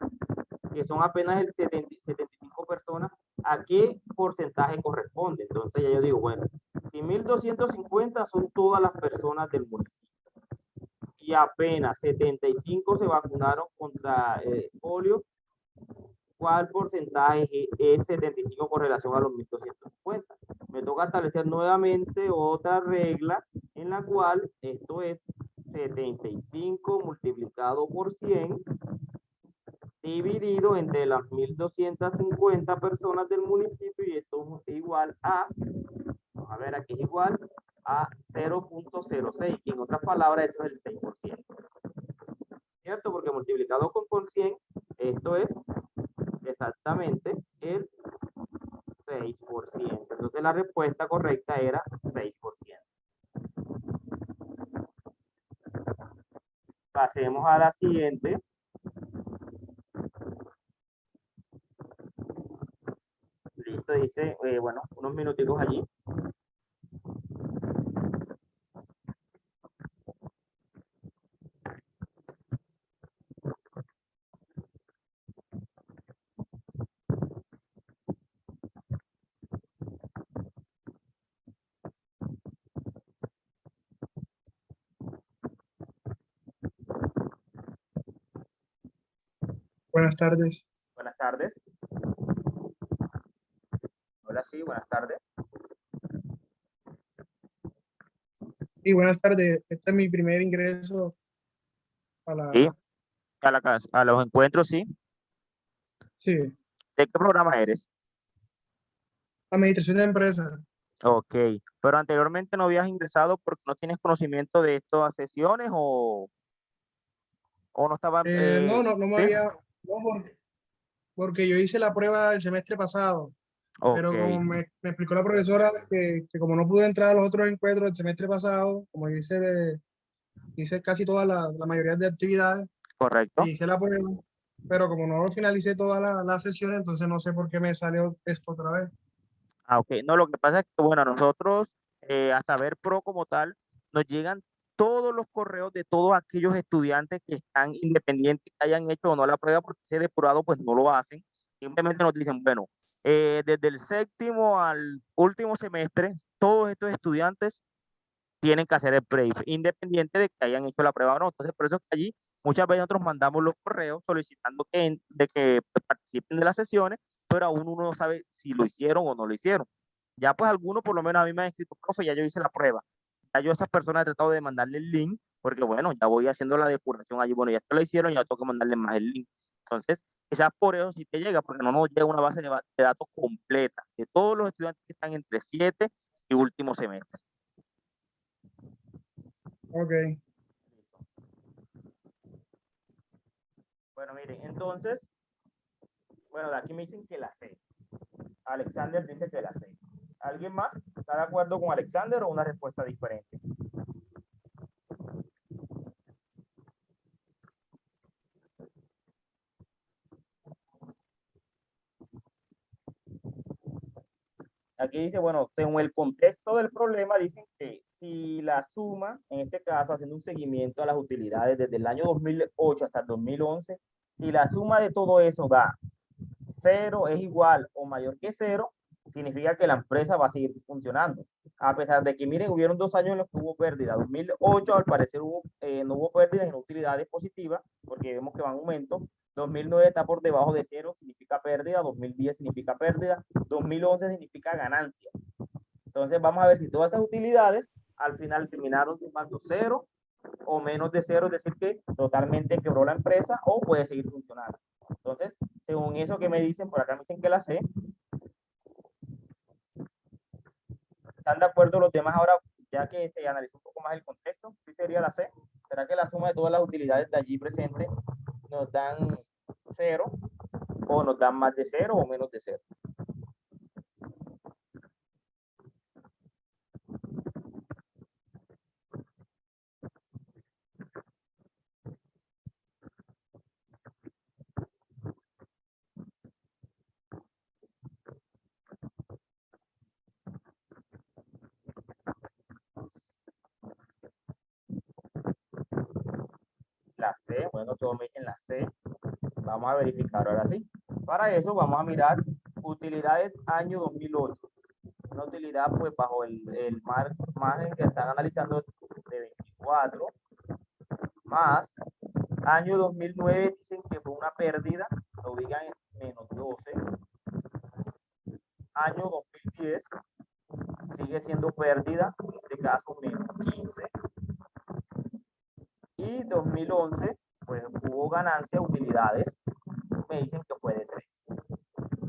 que son apenas el 75 personas, ¿a qué porcentaje corresponde? Entonces ya yo digo, bueno, si 1.250 son todas las personas del municipio y apenas 75 se vacunaron contra polio, ¿cuál porcentaje es 75 con relación a los 1.250? Me toca establecer nuevamente otra regla en la cual esto es 75 multiplicado por 100 dividido entre las 1.250 personas del municipio, y esto es igual a, vamos a ver, aquí es igual a 0.06, que en otras palabras eso es el 6%. ¿Cierto? Porque multiplicado por 100, esto es exactamente el 6%. Entonces la respuesta correcta era 6%. Pasemos a la siguiente. Listo, dice, bueno, unos minuticos allí. Buenas tardes. Buenas tardes. Hola, sí, buenas tardes. Sí, buenas tardes. Este es mi primer ingreso a la... Sí, a la casa, a los encuentros, sí. Sí, ¿De qué programa eres? administración de empresas. Ok, pero anteriormente no habías ingresado porque no tienes conocimiento de estas sesiones o no estaban, No me ¿sí? había... No, porque yo hice la prueba el semestre pasado, Ok, pero como me explicó la profesora que como no pude entrar a los otros encuentros del semestre pasado, como yo hice casi toda la mayoría de actividades, correcto. hice la prueba, pero como no finalicé todas las sesiones, entonces no sé por qué me salió esto otra vez. Ah, ok. No, lo que pasa es que, bueno, a nosotros, a Saber Pro como tal, nos llegan todos los correos de todos aquellos estudiantes que están independientes, que hayan hecho o no la prueba, porque ese depurado, pues no lo hacen. Simplemente nos dicen, bueno, desde el séptimo al último semestre, todos estos estudiantes tienen que hacer el pre, independiente de que hayan hecho la prueba o no. Entonces, por eso es que allí muchas veces nosotros mandamos los correos solicitando de que participen de las sesiones, pero aún uno no sabe si lo hicieron o no lo hicieron. Ya pues algunos, por lo menos a mí me han escrito, profe, ya yo hice la prueba. Ya yo a esas personas he tratado de mandarle el link, porque bueno, ya voy haciendo la depuración allí. Bueno, ya esto lo hicieron, ya tengo que mandarle más el link. Entonces, quizás por eso sí te llega, porque no nos llega una base de datos completa de todos los estudiantes que están entre 7 y último semestre. Ok. Bueno, miren, entonces, bueno, de aquí me dicen que la sé. Alexander dice que la sé. ¿Alguien más está de acuerdo con Alexander o una respuesta diferente? Aquí dice, bueno, según el contexto del problema, dicen que si la suma, en este caso, haciendo un seguimiento a las utilidades desde el año 2008 hasta el 2011, si la suma de todo eso da 0 es igual o mayor que 0, significa que la empresa va a seguir funcionando. A pesar de que, miren, hubieron 2 años en los que hubo pérdida. 2008, al parecer, no hubo pérdidas en utilidades positivas, porque vemos que van en aumento. 2009 está por debajo de 0, significa pérdida. 2010 significa pérdida. 2011 significa ganancia. Entonces, vamos a ver si todas esas utilidades al final terminaron sumando 0 o menos de 0, es decir, que totalmente quebró la empresa o puede seguir funcionando. Entonces, según eso que me dicen, por acá me dicen que la sé. ¿Están de acuerdo los demás ahora, ya que se analizó un poco más el contexto? ¿Sí sería la C? ¿Será que la suma de todas las utilidades de allí presentes nos dan 0 o nos dan más de 0 o menos de 0? La C, bueno, todos me dicen la C. Vamos a verificar ahora sí. Para eso vamos a mirar Utilidades año 2008. Una utilidad pues bajo el margen que están analizando de 24, más año 2009 dicen que fue una pérdida, lo ubican en menos 12. Año 2010 sigue siendo pérdida, en este caso menos 15. Y 2011 pues hubo ganancia, utilidades, me dicen que fue de 3.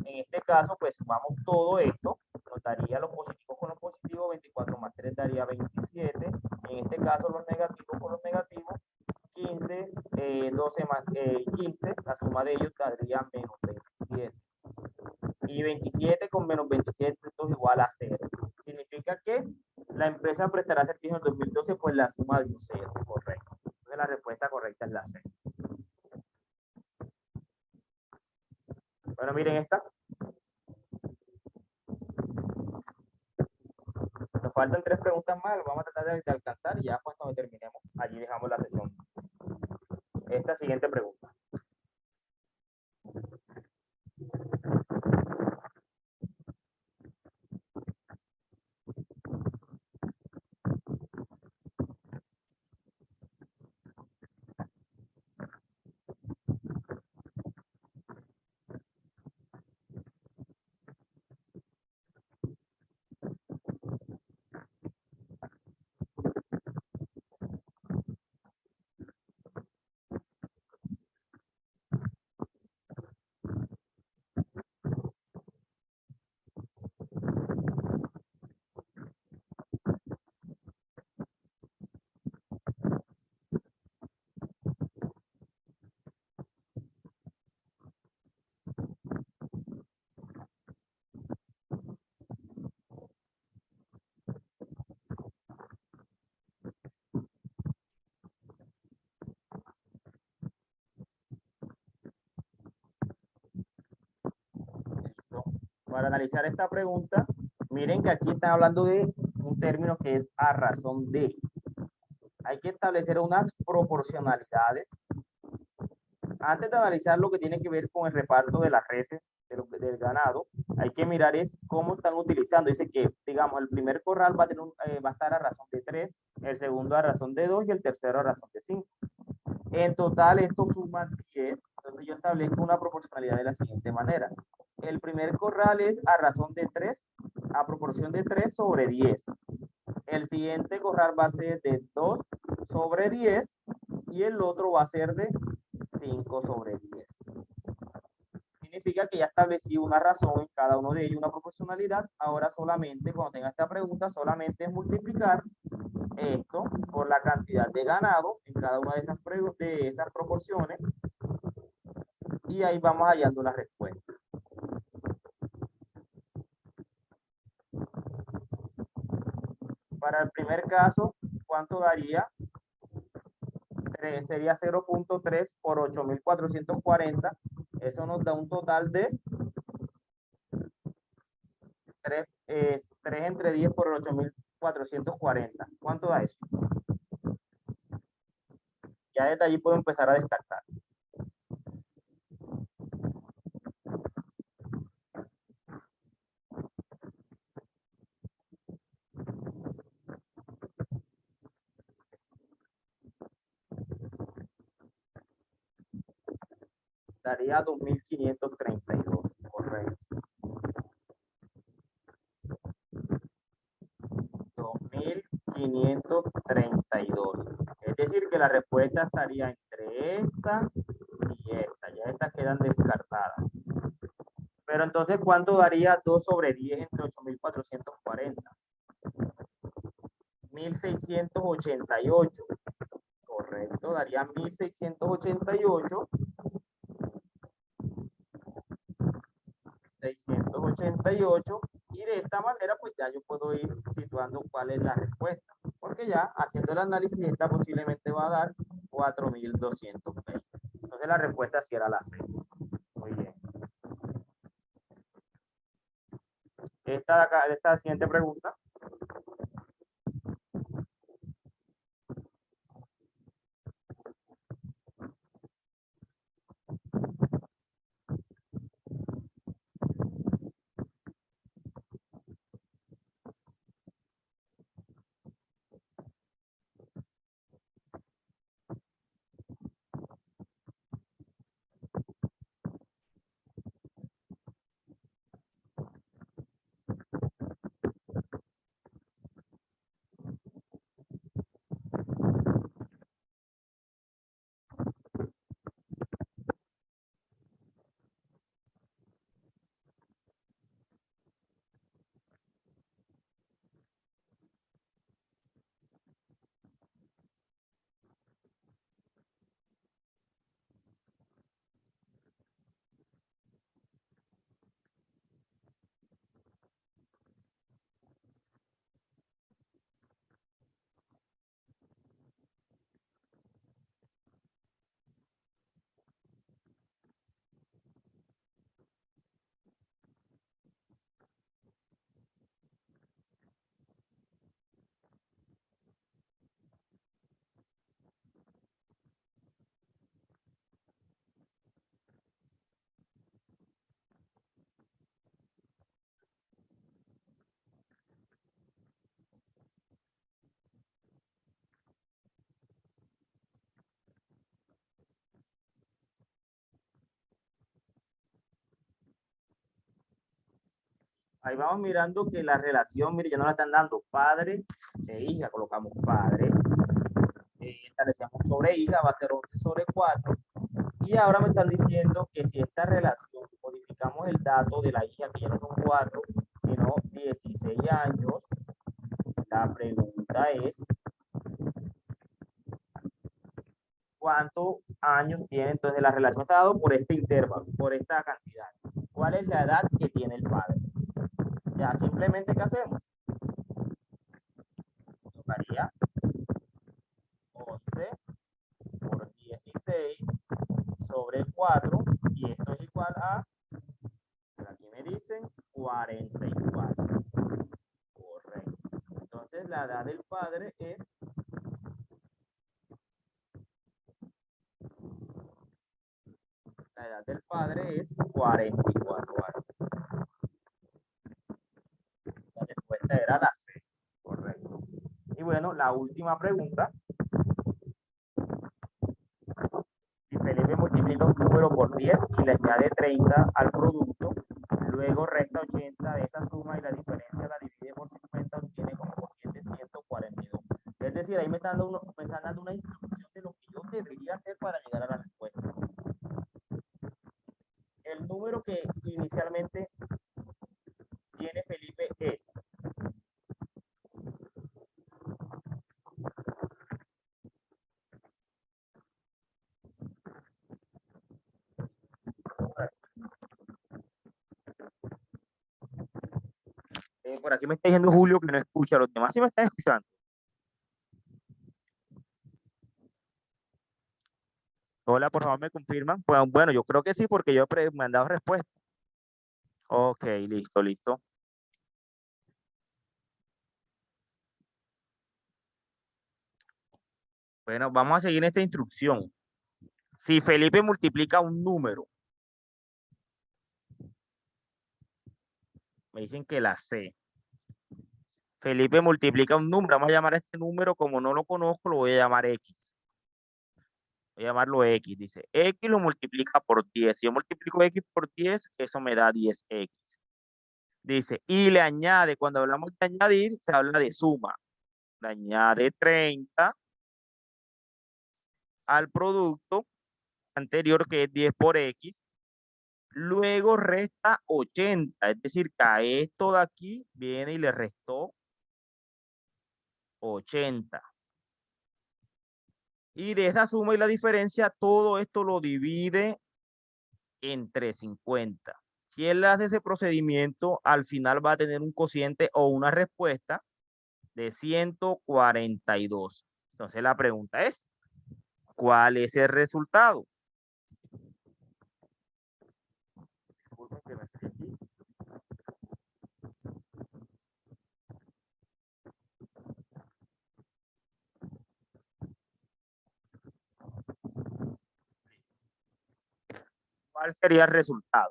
En este caso, pues sumamos todo esto, nos daría los positivos con los positivos, 24 más 3 daría 27. En este caso, los negativos con los negativos, 15, 12 más 15, la suma de ellos daría menos 27. Y 27 con menos 27, esto es igual a 0. Significa que la empresa prestará servicio en 2012, pues la suma dio 0, correcto. Entonces la respuesta correcta es la C. Bueno, miren esta. Nos faltan 3 preguntas más, vamos a tratar de alcanzar y ya pues cuando terminemos, allí dejamos la sesión. Esta siguiente pregunta. Listo. Para analizar esta pregunta, miren que aquí están hablando de un término que es a razón de. Hay que establecer unas proporcionalidades. Antes de analizar lo que tiene que ver con el reparto de las reses del ganado, hay que mirar es cómo están utilizando. Dice que, digamos, el primer corral va a estar a razón de 3, el segundo a razón de 2 y el tercero a razón de 5. En total, esto suma 10. Entonces yo establezco una proporcionalidad de la siguiente manera. El primer corral es a razón de 3, a proporción de 3 sobre 10. El siguiente corral va a ser de 2 sobre 10 y el otro va a ser de 5 sobre 10. Significa que ya establecí una razón en cada uno de ellos, una proporcionalidad. Ahora solamente, cuando tenga esta pregunta, solamente es multiplicar esto por la cantidad de ganado en cada una de esas proporciones y ahí vamos hallando la respuesta. Para el primer caso, ¿cuánto daría? Sería 0.3 por 8.440. Eso nos da un total de 3 entre 10 por 8.440. ¿Cuánto da eso? Ya desde allí puedo empezar a descartar. Daría 2.532, correcto. 2.532. Es decir, que la respuesta estaría entre esta y esta. Ya estas quedan descartadas. Pero entonces, ¿cuánto daría 2 sobre 10 entre 8.440? 1.688. Correcto, daría 1.688. 688 y de esta manera pues ya yo puedo ir situando cuál es la respuesta, porque ya haciendo el análisis esta posiblemente va a dar 4.220. Entonces la respuesta sí era la C. Muy bien. Esta siguiente pregunta. Ahí vamos mirando que la relación, mire, ya no la están dando padre e hija, colocamos padre, establecemos sobre hija, va a ser 11 sobre 4, y ahora me están diciendo que si esta relación, modificamos el dato de la hija, que ya no son 4, sino 16 años, la pregunta es, ¿cuántos años tiene? Entonces la relación está dado por este intervalo, por esta cantidad. ¿Cuál es la edad que tiene el padre? Ya, simplemente, ¿qué hacemos? Tocaría 11 por 16 sobre 4, y esto es igual a, aquí me dicen, 44. Correcto. Entonces la edad del padre es 44 años. La respuesta era la C. Correcto. Y bueno, la última pregunta. Si Felipe multiplica un número por 10 y le añade 30 al producto, luego resta 80 de esa suma y la diferencia la divide por 50, obtiene como cociente 142. Es decir, ahí me están dando una instrucción de lo que yo debería hacer para llegar a la respuesta. El número que inicialmente tiene Felipe es por aquí me está diciendo Julio que no escucha, los demás sí me están escuchando. Hola, por favor, ¿me confirman? Pues, bueno, yo creo que sí, porque yo me han dado respuesta. Ok, listo, listo. Bueno, vamos a seguir esta instrucción. Si Felipe multiplica un número, me dicen que la C. Felipe multiplica un número, vamos a llamar a este número, como no lo conozco, lo voy a llamar X. Voy a llamarlo X, dice. X lo multiplica por 10. Si yo multiplico X por 10, eso me da 10X. Dice, y le añade, cuando hablamos de añadir, se habla de suma. Le añade 30 al producto anterior, que es 10 por X. Luego resta 80, es decir, que esto de aquí viene y le restó 80. Y de esa suma y la diferencia, todo esto lo divide entre 50. Si él hace ese procedimiento, al final va a tener un cociente o una respuesta de 142. Entonces la pregunta es, ¿cuál es el resultado? Disculpen que me estoy aquí. ¿Cuál sería el resultado?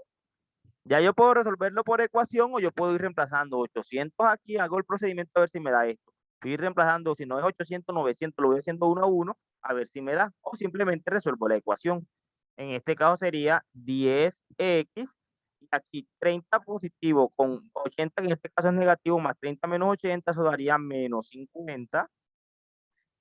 Ya yo puedo resolverlo por ecuación o yo puedo ir reemplazando 800 aquí, hago el procedimiento a ver si me da esto. Voy a ir reemplazando, si no es 800, 900, lo voy haciendo uno a uno a ver si me da. O simplemente resuelvo la ecuación. En este caso sería 10x, y aquí 30 positivo con 80, que en este caso es negativo, más 30 menos 80, eso daría menos 50.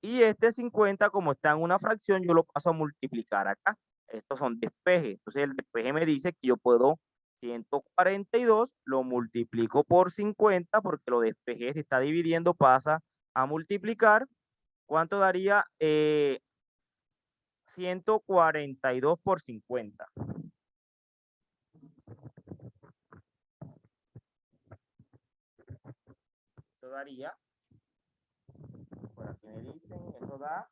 Y este 50, como está en una fracción, yo lo paso a multiplicar acá. Estos son despejes. Entonces el despeje me dice que yo puedo 142, lo multiplico por 50, porque lo despejé, se está dividiendo, pasa a multiplicar. ¿Cuánto daría? 142 por 50. Eso daría, por aquí me dicen, eso da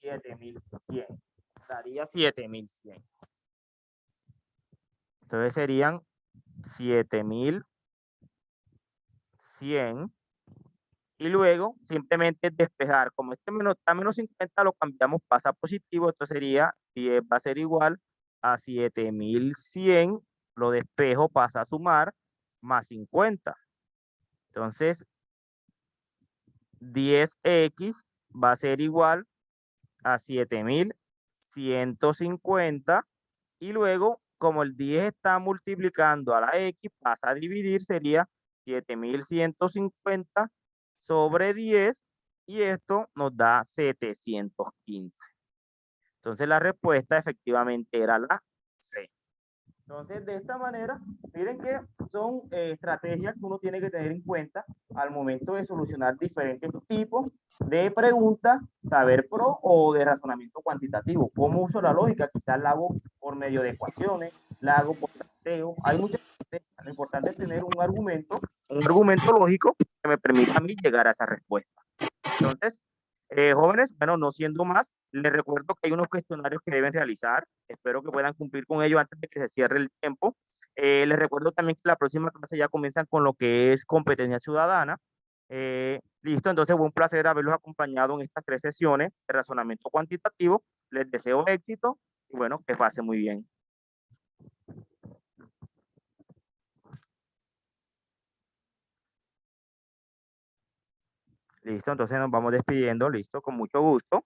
7100. Daría 7100. Entonces serían 7100. Y luego simplemente despejar. Como este está menos 50, lo cambiamos, pasa positivo. Esto sería 10 va a ser igual a 7100. Lo despejo, pasa a sumar, más 50. Entonces 10x va a ser igual a 7150. Y luego como el 10 está multiplicando a la X, pasa a dividir, sería 7150 sobre 10, y esto nos da 715. Entonces la respuesta efectivamente era la C. Entonces, de esta manera, miren que son estrategias que uno tiene que tener en cuenta al momento de solucionar diferentes tipos de preguntas, saber pro o de razonamiento cuantitativo. ¿Cómo uso la lógica? Quizás la hago por medio de ecuaciones, la hago por testeo. Hay muchas estrategias. Lo importante es tener un argumento lógico que me permita a mí llegar a esa respuesta. Entonces, jóvenes, bueno, no siendo más, les recuerdo que hay unos cuestionarios que deben realizar. Espero que puedan cumplir con ello antes de que se cierre el tiempo. Les recuerdo también que la próxima clase ya comienzan con lo que es competencia ciudadana. Listo, entonces fue un placer haberlos acompañado en estas 3 sesiones de razonamiento cuantitativo. Les deseo éxito y bueno, que pasen muy bien. Listo, entonces nos vamos despidiendo, listo, con mucho gusto.